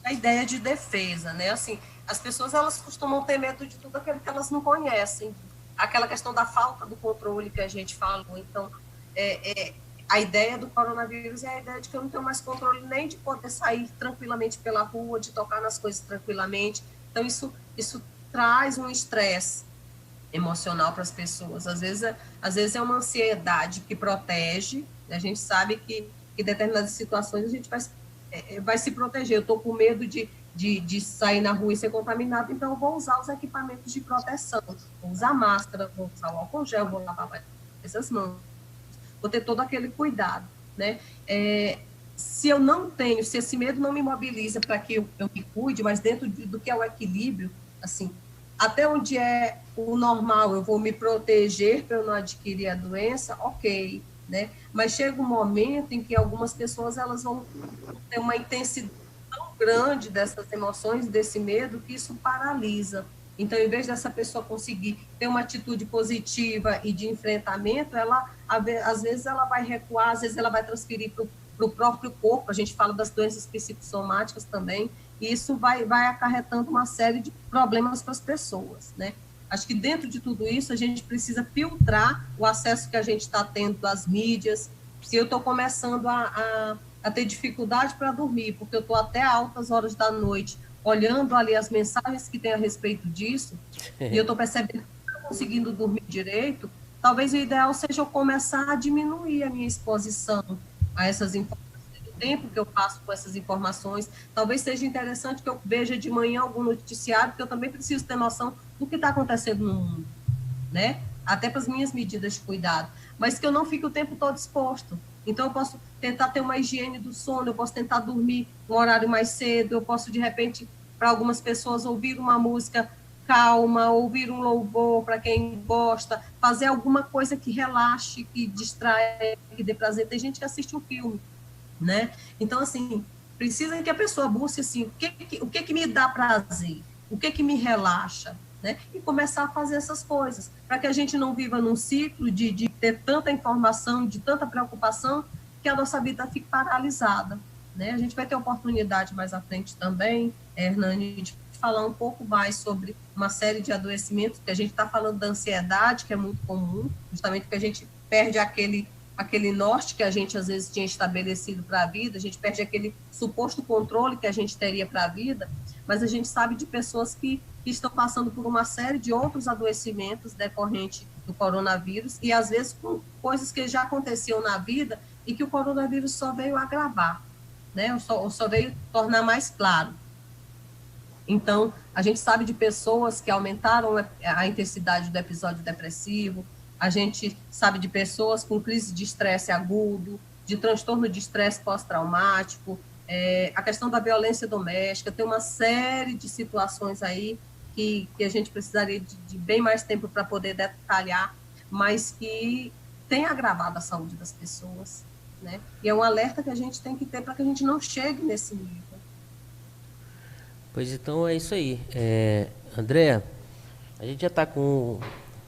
A ideia de defesa, né? Assim, as pessoas, elas costumam ter medo de tudo aquilo que elas não conhecem. Aquela questão da falta do controle que a gente falou. Então, a ideia do coronavírus é a ideia de que eu não tenho mais controle nem de poder sair tranquilamente pela rua, de tocar nas coisas tranquilamente. Então, isso traz um estresse emocional para as pessoas. Às vezes é uma ansiedade que protege. A gente sabe que em determinadas situações a gente vai se proteger. Eu estou com medo de sair na rua e ser contaminado, então eu vou usar os equipamentos de proteção, vou usar máscara, vou usar o álcool gel, vou lavar essas mãos, vou ter todo aquele cuidado, né? Se eu não tenho, se esse medo não me mobiliza para que eu me cuide, mas dentro do que é o equilíbrio, assim, até onde é o normal, eu vou me proteger para eu não adquirir a doença, ok, né? Mas chega um momento em que algumas pessoas, elas vão ter uma intensidade tão grande dessas emoções, desse medo, que isso paralisa. Então, em vez dessa pessoa conseguir ter uma atitude positiva e de enfrentamento, ela, às vezes, ela vai recuar, às vezes, ela vai transferir para o próprio corpo. A gente fala das doenças psicossomáticas também, e isso vai acarretando uma série de problemas para as pessoas, né? Acho que dentro de tudo isso, a gente precisa filtrar o acesso que a gente está tendo às mídias. Se eu estou começando a ter dificuldade para dormir, porque eu estou até altas horas da noite olhando ali as mensagens que tem a respeito disso, e eu estou percebendo que não estou conseguindo dormir direito, talvez o ideal seja eu começar a diminuir a minha exposição a essas informações, o tempo que eu passo com essas informações. Talvez seja interessante que eu veja de manhã algum noticiário, porque eu também preciso ter noção do que está acontecendo no mundo, né? Até para as minhas medidas de cuidado, mas que eu não fique o tempo todo exposto. Então, eu posso tentar ter uma higiene do sono, eu posso tentar dormir um horário mais cedo, eu posso, de repente, para algumas pessoas, ouvir uma música calma, ouvir um louvor para quem gosta, fazer alguma coisa que relaxe, que distraia, que dê prazer. Tem gente que assiste um filme, né? Então, assim, precisa que a pessoa busque, assim, o que me dá prazer, o que me relaxa, né? E começar a fazer essas coisas, para que a gente não viva num ciclo de ter tanta informação, de tanta preocupação, que a nossa vida fique paralisada, né? A gente vai ter oportunidade mais à frente também, Hernani, de falar um pouco mais sobre uma série de adoecimentos, que a gente está falando da ansiedade, que é muito comum, justamente porque a gente perde aquele norte que a gente às vezes tinha estabelecido para a vida, a gente perde aquele suposto controle que a gente teria para a vida, mas a gente sabe de pessoas que estão passando por uma série de outros adoecimentos decorrentes do coronavírus, e às vezes com coisas que já aconteciam na vida e que o coronavírus só veio agravar, né? Só veio tornar mais claro. Então, a gente sabe de pessoas que aumentaram a intensidade do episódio depressivo, a gente sabe de pessoas com crise de estresse agudo, de transtorno de estresse pós-traumático, a questão da violência doméstica, tem uma série de situações aí que a gente precisaria de bem mais tempo para poder detalhar, mas que tem agravado a saúde das pessoas, né? E é um alerta que a gente tem que ter para que a gente não chegue nesse nível. Pois então é isso aí. Andréa, a gente já está com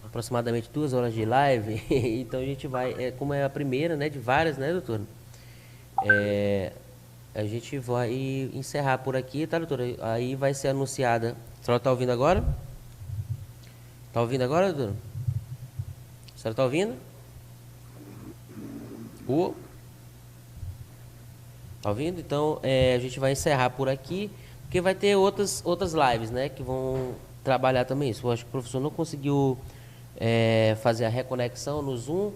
aproximadamente 2 horas de live, então a gente vai, como é a primeira, né, de várias, né, doutor? A gente vai encerrar por aqui, tá, doutora? Aí vai ser anunciada. A senhora está ouvindo agora? Está ouvindo agora, doutora? A senhora está ouvindo? Tá ouvindo? Então, a gente vai encerrar por aqui, porque vai ter outras lives, né, que vão trabalhar também isso. Eu acho que o professor não conseguiu fazer a reconexão no Zoom,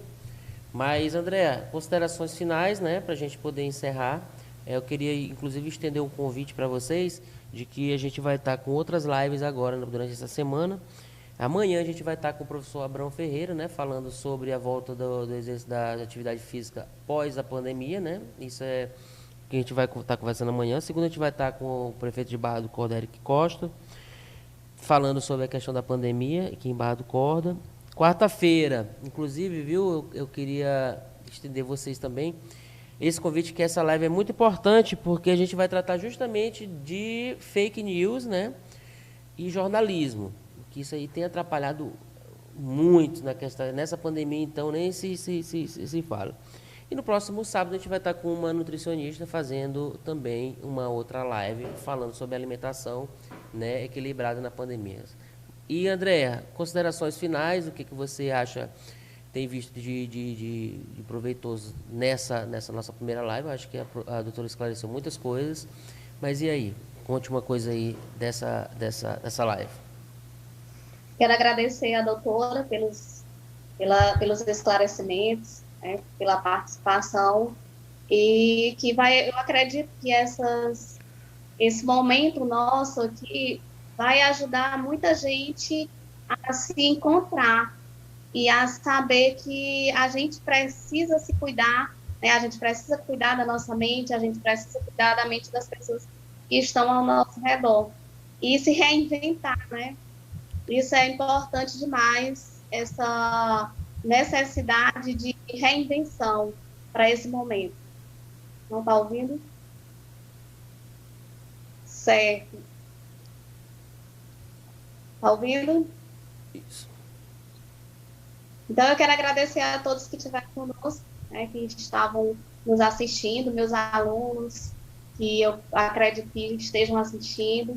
mas, André, considerações finais, né, para a gente poder encerrar. Eu queria, inclusive, estender um convite para vocês de que a gente vai estar com outras lives agora, durante essa semana. Amanhã a gente vai estar com o professor Abrão Ferreira, né, falando sobre a volta do exercício da atividade física pós a pandemia, né? Isso é que a gente vai estar conversando amanhã. Segunda, a gente vai estar com o prefeito de Barra do Corda, Eric Costa, falando sobre a questão da pandemia aqui em Barra do Corda. Quarta-feira, inclusive, viu, eu queria estender vocês também esse convite, que essa live é muito importante, porque a gente vai tratar justamente de fake news, né, e jornalismo, que isso aí tem atrapalhado muito nessa pandemia, então nem se fala. E no próximo sábado a gente vai estar com uma nutricionista fazendo também uma outra live falando sobre alimentação, né, equilibrada na pandemia. E, Andréa, considerações finais, o que você acha, tem visto de proveitoso nessa nossa primeira live? Eu acho que a doutora esclareceu muitas coisas, mas e aí? Conte uma coisa aí dessa live. Quero agradecer a doutora pelos esclarecimentos, né, pela participação, e que eu acredito que esse momento nosso aqui vai ajudar muita gente a se encontrar e a saber que a gente precisa se cuidar, né, a gente precisa cuidar da nossa mente, a gente precisa cuidar da mente das pessoas que estão ao nosso redor e se reinventar, né? Isso é importante demais, essa necessidade de reinvenção para esse momento. Não está ouvindo? Certo. Está ouvindo? Isso. Então, eu quero agradecer a todos que estiveram conosco, né, que estavam nos assistindo, meus alunos, que eu acredito que estejam assistindo,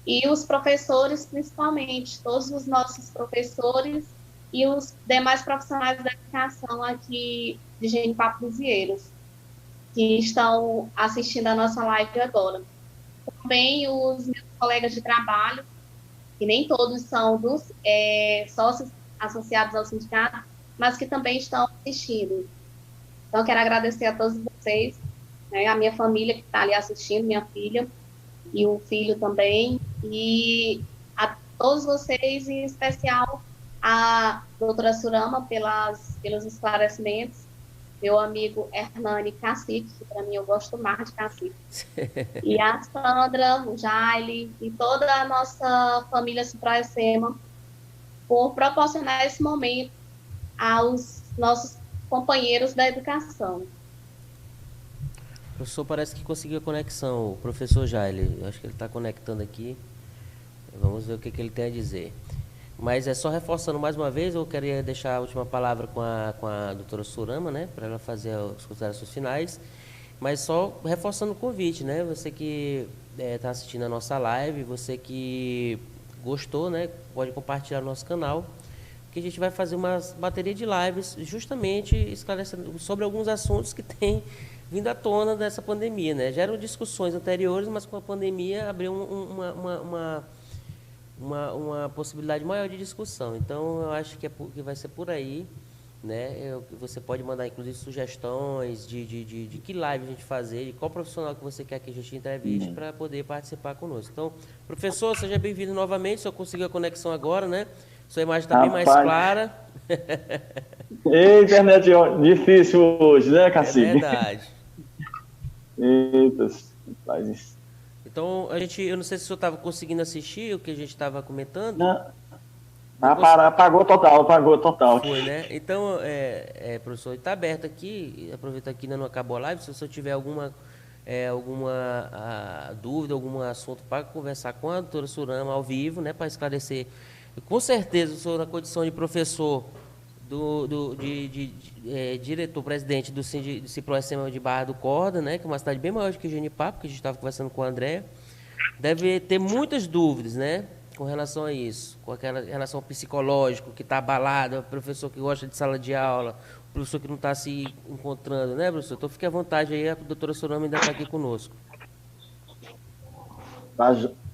e os professores, principalmente, todos os nossos professores e os demais profissionais da educação aqui de Genipapo dos Vieiros, que estão assistindo a nossa live agora. Também os meus colegas de trabalho, que nem todos são sócios associados ao sindicato, mas que também estão assistindo. Então, quero agradecer a todos vocês, né, a minha família que está ali assistindo, minha filha, e o filho também, e a todos vocês, em especial a doutora Surama, pelos esclarecimentos, meu amigo Hernani Cacique, que para mim eu gosto mais de Cacique, e a Sandra, o Jaile, e toda a nossa família Supraecema, por proporcionar esse momento aos nossos companheiros da educação. O professor parece que conseguiu a conexão, o professor Jaile, acho que ele está conectando aqui, vamos ver o que ele tem a dizer. Mas só reforçando mais uma vez, eu queria deixar a última palavra com a doutora Surama, né, para ela fazer as considerações finais, mas só reforçando o convite, né, você que está assistindo a nossa live, você que gostou, né, pode compartilhar no nosso canal, que a gente vai fazer uma bateria de lives justamente esclarecendo sobre alguns assuntos que têm vindo à tona dessa pandemia, né? Já eram discussões anteriores, mas com a pandemia abriu uma possibilidade maior de discussão. Então, eu acho que vai ser por aí, né? Você pode mandar, inclusive, sugestões de que live a gente fazer, de qual profissional que você quer que a gente entreviste para poder participar conosco. Então, professor, seja bem-vindo novamente. Só conseguiu a conexão agora, né? Sua imagem está bem mais clara. Internet difícil hoje, né, Cacique? É verdade. Eita, faz isso. Então, eu não sei se o senhor estava conseguindo assistir o que a gente estava comentando. Não. Apagou total. Foi, né? Então, professor, está aberto aqui, aproveita que ainda não acabou a live, se o senhor tiver alguma dúvida, algum assunto para conversar com a doutora Surama ao vivo, né, para esclarecer. Com certeza, o senhor, na condição de professor diretor-presidente do Ciproecema de Barra do Corda, né, que é uma cidade bem maior que Genipapo, que a gente estava conversando com o André, deve ter muitas dúvidas, né, com relação a isso, com aquela relação psicológica, que está abalado, o professor que gosta de sala de aula, o professor que não está se encontrando, né, professor? Então fique à vontade aí, a doutora Sorama ainda está aqui conosco.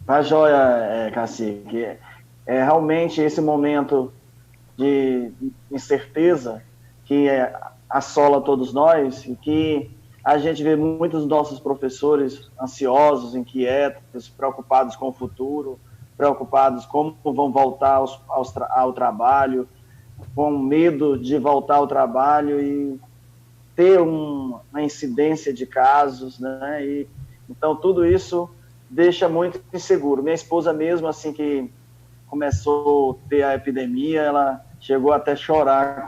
Tá joia, Cacique. Realmente esse momento de incerteza que assola todos nós e que a gente vê muitos dos nossos professores ansiosos, inquietos, preocupados com o futuro, preocupados como vão voltar ao trabalho, com medo de voltar ao trabalho e ter uma incidência de casos, né? Então tudo isso deixa muito inseguro. Minha esposa mesmo, assim que começou a ter a epidemia, ela chegou até a chorar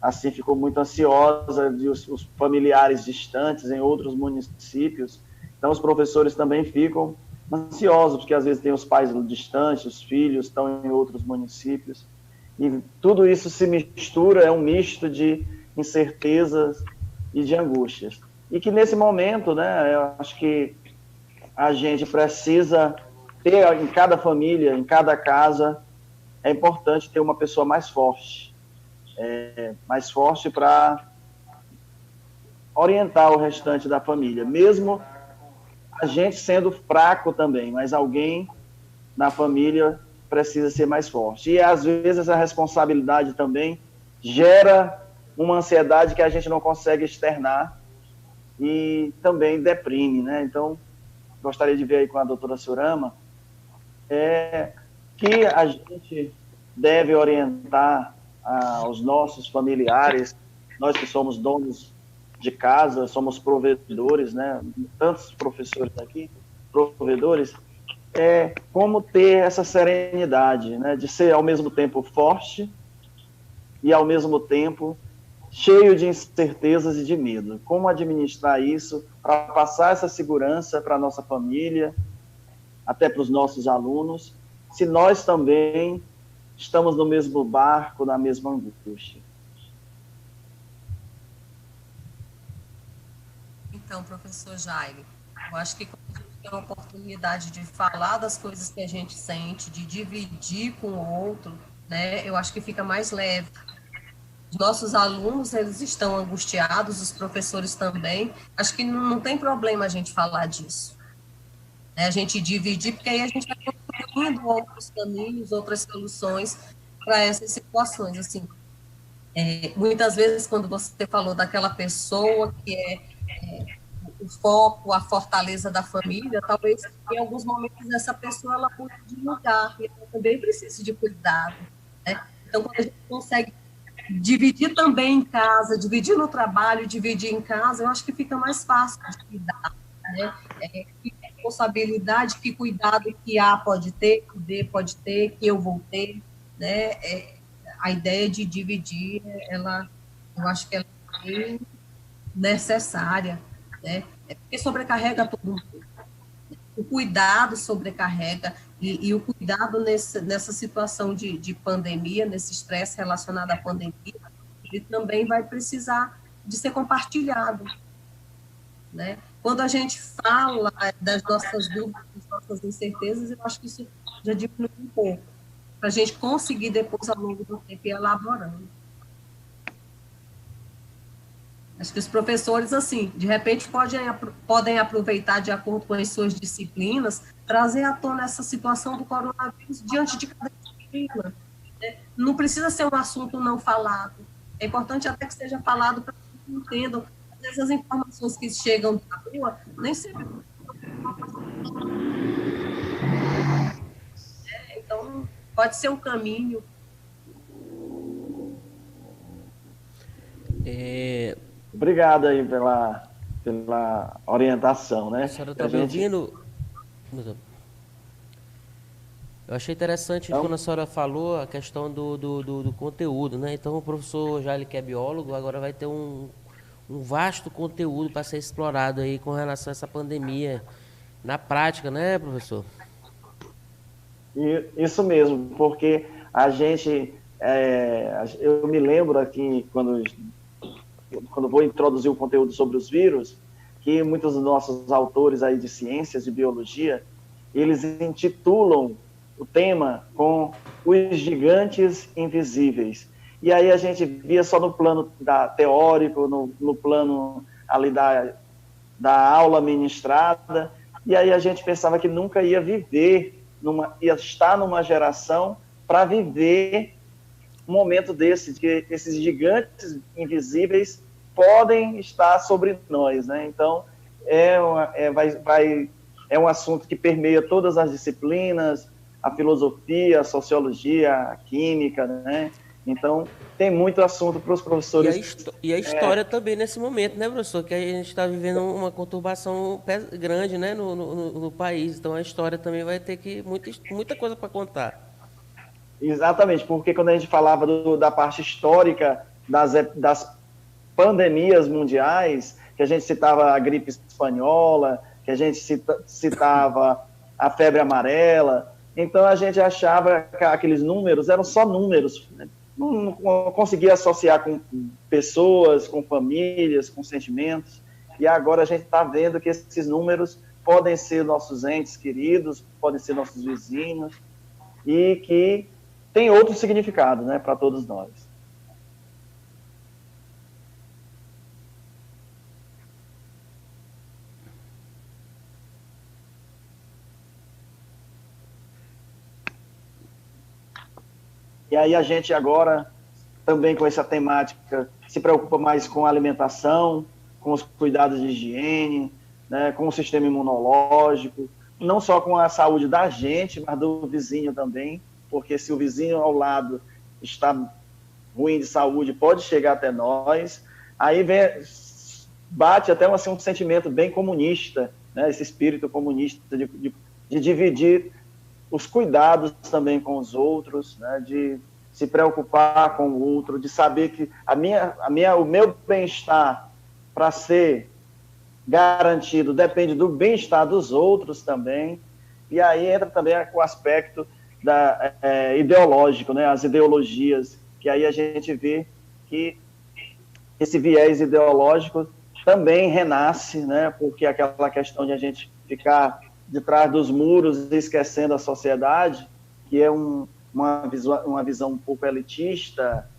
assim, ficou muito ansiosa de os familiares distantes em outros municípios. Então os professores também ficam ansiosos, porque às vezes tem os pais distantes, os filhos estão em outros municípios, e tudo isso se mistura, é um misto de incertezas e de angústias. E que nesse momento, né, eu acho que a gente precisa ter em cada família, em cada casa, é importante ter uma pessoa mais forte para orientar o restante da família, mesmo a gente sendo fraco também, mas alguém na família precisa ser mais forte. E às vezes essa responsabilidade também gera uma ansiedade que a gente não consegue externar e também deprime, né? Então, gostaria de ver aí com a doutora Sorama, que a gente deve orientar aos nossos familiares, nós que somos donos de casa, somos provedores, né? Tantos professores aqui, provedores, como ter essa serenidade, né? De ser ao mesmo tempo forte e ao mesmo tempo cheio de incertezas e de medo. Como administrar isso para passar essa segurança para a nossa família, até para os nossos alunos, se nós também estamos no mesmo barco, na mesma angústia. Então, professor Jaime, eu acho que quando a gente tem a oportunidade de falar das coisas que a gente sente, de dividir com o outro, né, eu acho que fica mais leve. Os nossos alunos, eles estão angustiados, os professores também. Acho que não tem problema a gente falar disso. A gente dividir, porque aí a gente vai construindo outros caminhos, outras soluções para essas situações. Assim, muitas vezes, quando você falou daquela pessoa que o foco, a fortaleza da família, talvez em alguns momentos essa pessoa ela mude de lugar, e ela também precisa de cuidado, né? Então, quando a gente consegue dividir também em casa, dividir no trabalho, dividir em casa, eu acho que fica mais fácil de cuidar, né? Que responsabilidade, que cuidado que A pode ter, que B pode ter, que eu vou ter, né? A ideia de dividir, eu acho que ela é bem necessária, né? Porque sobrecarrega todo mundo. O cuidado sobrecarrega, e o cuidado nessa situação de pandemia, nesse estresse relacionado à pandemia, ele também vai precisar de ser compartilhado, né? Quando a gente fala das nossas dúvidas, das nossas incertezas, eu acho que isso já diminui um pouco, para a gente conseguir depois, ao longo do tempo, ir elaborando. Acho que os professores, assim, de repente podem aproveitar, de acordo com as suas disciplinas, trazer à tona essa situação do coronavírus diante de cada disciplina, né? Não precisa ser um assunto não falado. É importante até que seja falado para que entendam. Às vezes as informações que chegam da rua, nem sempre... Então, pode ser um caminho. Obrigado aí pela orientação, né? A senhora está me ouvindo? Eu achei interessante quando a senhora falou a questão do conteúdo, né? Então, o professor Jaile, que é biólogo, agora vai ter um vasto conteúdo para ser explorado aí com relação a essa pandemia na prática, né, professor? Isso mesmo, porque a gente eu me lembro aqui, quando vou introduzir o conteúdo sobre os vírus, que muitos dos nossos autores aí de ciências, de biologia, eles intitulam o tema com os gigantes invisíveis. E aí a gente via só no plano teórico, no plano ali da aula ministrada, e aí a gente pensava que nunca ia ia estar numa geração para viver um momento desse, de que esses gigantes invisíveis podem estar sobre nós, né? Então, é um assunto que permeia todas as disciplinas, a filosofia, a sociologia, a química, né? Então, tem muito assunto para os professores. E a história também nesse momento, né, professor? Que a gente está vivendo uma conturbação grande, né, no país. Então, a história também vai ter muita coisa para contar. Exatamente, porque quando a gente falava da parte histórica das pandemias mundiais, que a gente citava a gripe espanhola, que a gente citava a febre amarela, então a gente achava que aqueles números eram só números, né? Não conseguia associar com pessoas, com famílias, com sentimentos, e agora a gente está vendo que esses números podem ser nossos entes queridos, podem ser nossos vizinhos, e que tem outro significado, né, para todos nós. E aí a gente agora, também com essa temática, se preocupa mais com a alimentação, com os cuidados de higiene, né, com o sistema imunológico, não só com a saúde da gente, mas do vizinho também, porque se o vizinho ao lado está ruim de saúde, pode chegar até nós. Aí bate até um sentimento bem comunista, né, esse espírito comunista de dividir os cuidados também com os outros, né, de se preocupar com o outro, de saber que o meu bem-estar, para ser garantido, depende do bem-estar dos outros também. E aí entra também o aspecto ideológico, né, as ideologias, que aí a gente vê que esse viés ideológico também renasce, né, porque aquela questão de a gente ficar de trás dos muros esquecendo a sociedade, que é uma visão um pouco elitista,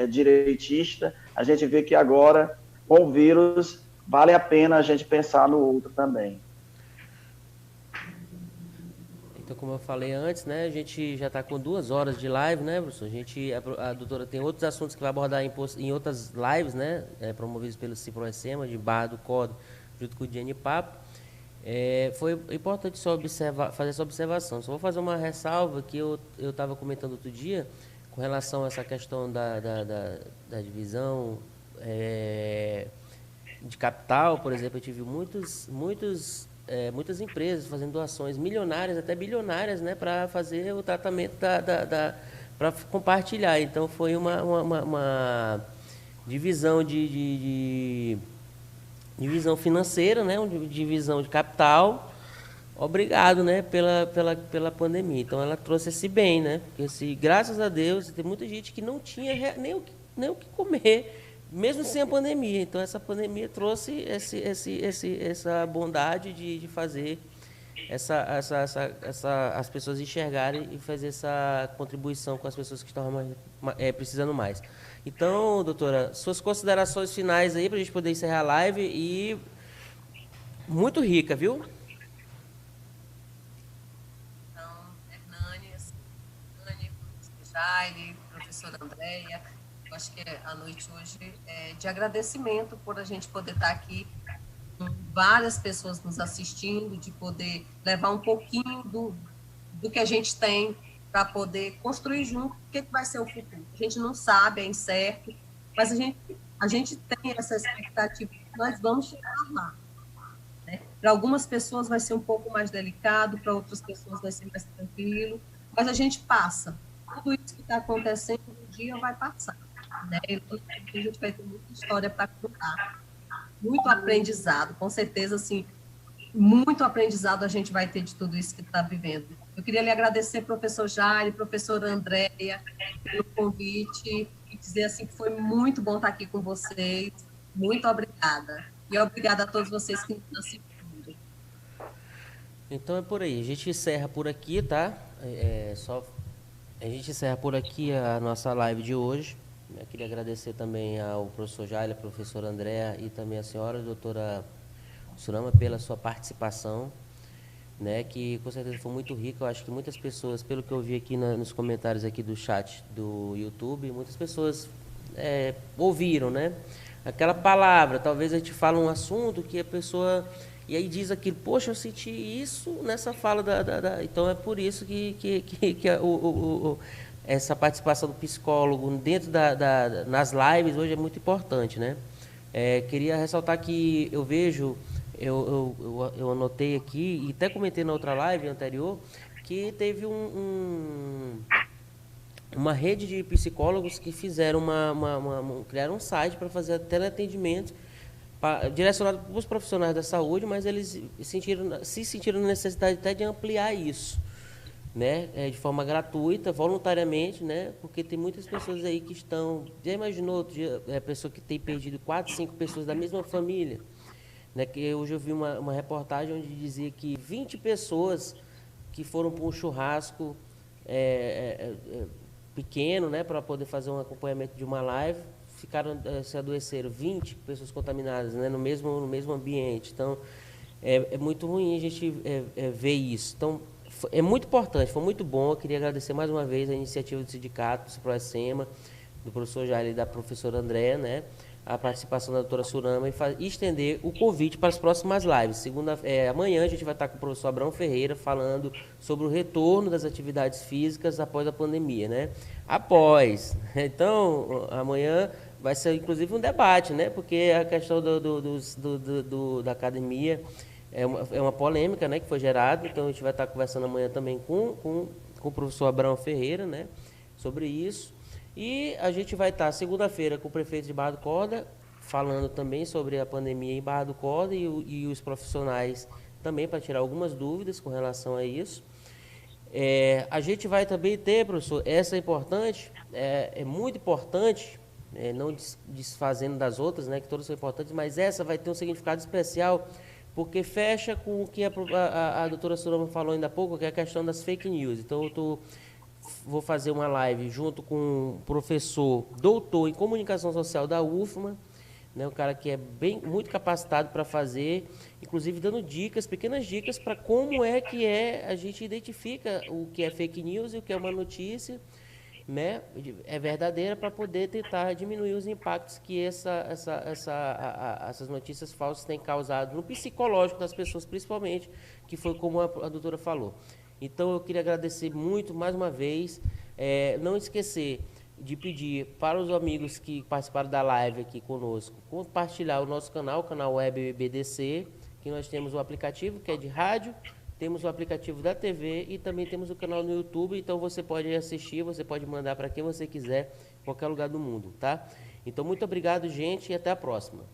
direitista, a gente vê que agora, com o vírus, vale a pena a gente pensar no outro também. Então, como eu falei antes, né, a gente já está com 2 horas de live, né, professor? A doutora tem outros assuntos que vai abordar em outras lives, né, promovidos pelo Ciproecema, de Barra do Cordo, junto com o Diane Papo. Foi importante só fazer essa observação. Só vou fazer uma ressalva que eu estava comentando outro dia com relação a essa questão da divisão de capital. Por exemplo, eu tive muitas empresas fazendo doações milionárias, até bilionárias, né, para fazer o tratamento para compartilhar. Então, foi uma divisão divisão financeira, né, divisão de capital, obrigado, né, pela pandemia. Então, ela trouxe esse bem, né, porque graças a Deus, tem muita gente que não tinha nem o que comer, mesmo sem a pandemia. Então, essa pandemia trouxe essa bondade de fazer as pessoas enxergarem e fazer essa contribuição com as pessoas que estão precisando mais. Então, doutora, suas considerações finais aí para a gente poder encerrar a live e muito rica, viu? Então, Hernani, Jaile, professora Andréia, eu acho que a noite hoje é de agradecimento por a gente poder estar aqui com várias pessoas nos assistindo, de poder levar um pouquinho do que a gente tem para poder construir junto o que vai ser o futuro. A gente não sabe, é incerto, mas a gente tem essa expectativa que nós vamos chegar lá. Né? Para algumas pessoas vai ser um pouco mais delicado, para outras pessoas vai ser mais tranquilo, mas a gente passa. Tudo isso que está acontecendo, um dia vai passar. Né? Então, a gente vai ter muita história para contar, muito aprendizado, com certeza, assim, muito aprendizado a gente vai ter de tudo isso que está vivendo. Eu queria lhe agradecer, professor Jair, professora Andréia, pelo convite, e dizer assim que foi muito bom estar aqui com vocês. Muito obrigada. E obrigada a todos vocês que nos assistiram. Então é por aí. A gente encerra por aqui, tá? A gente encerra por aqui a nossa live de hoje. Eu queria agradecer também ao professor Jair, a professora Andréa e também a senhora, a doutora Surama, pela sua participação, né, que com certeza foi muito rica. Eu acho que muitas pessoas, pelo que eu vi aqui nos comentários aqui do chat do YouTube, muitas pessoas ouviram, né, aquela palavra. Talvez a gente fala um assunto que a pessoa, e aí diz aquilo, poxa, eu senti isso nessa fala então é por isso que essa participação do psicólogo dentro nas lives hoje é muito importante, né? Queria ressaltar que eu vejo, eu anotei aqui, e até comentei na outra live anterior, que teve uma rede de psicólogos que fizeram criaram um site para fazer teleatendimento direcionado para os profissionais da saúde, mas eles se sentiram necessidade até de ampliar isso, né, de forma gratuita, voluntariamente, né, porque tem muitas pessoas aí que estão, já imaginou outro dia, pessoa que tem perdido 4, 5 pessoas da mesma família, né, que hoje eu vi uma reportagem onde dizia que 20 pessoas que foram para um churrasco pequeno, né, para poder fazer um acompanhamento de uma live, se adoeceram, 20 pessoas contaminadas, né, no mesmo ambiente. Então, é muito ruim a gente ver isso. Então, é muito importante, foi muito bom. Eu queria agradecer mais uma vez a iniciativa do sindicato, do Cipró-SEMA, do professor Jair e da professora Andréa, né, a participação da doutora Surama e estender o convite para as próximas lives. Amanhã a gente vai estar com o professor Abrão Ferreira falando sobre o retorno das atividades físicas após a pandemia, né? Então, amanhã vai ser inclusive um debate, né? Porque a questão da academia é uma polêmica, né, que foi gerada. Então a gente vai estar conversando amanhã também com o professor Abrão Ferreira, né, sobre isso. E a gente vai estar segunda-feira com o prefeito de Barra do Corda, falando também sobre a pandemia em Barra do Corda e os profissionais também, para tirar algumas dúvidas com relação a isso. A gente vai também ter, professor, essa é importante, é muito importante, não desfazendo das outras, né, que todas são importantes, mas essa vai ter um significado especial, porque fecha com o que a doutora Surama falou ainda há pouco, que é a questão das fake news. Então, vou fazer uma live junto com um professor doutor em comunicação social da UFMA, né, um cara que é muito capacitado para fazer, inclusive dando dicas, pequenas dicas, para como a gente identifica o que é fake news e o que é uma notícia, né, é verdadeira, para poder tentar diminuir os impactos que essas notícias falsas têm causado no psicológico das pessoas, principalmente, que foi como a doutora falou. Então, eu queria agradecer muito, mais uma vez, não esquecer de pedir para os amigos que participaram da live aqui conosco, compartilhar o nosso canal, o canal Web BDC, que nós temos o aplicativo, que é de rádio, temos o aplicativo da TV e também temos o canal no YouTube. Então você pode assistir, você pode mandar para quem você quiser, em qualquer lugar do mundo, tá? Então, muito obrigado, gente, e até a próxima.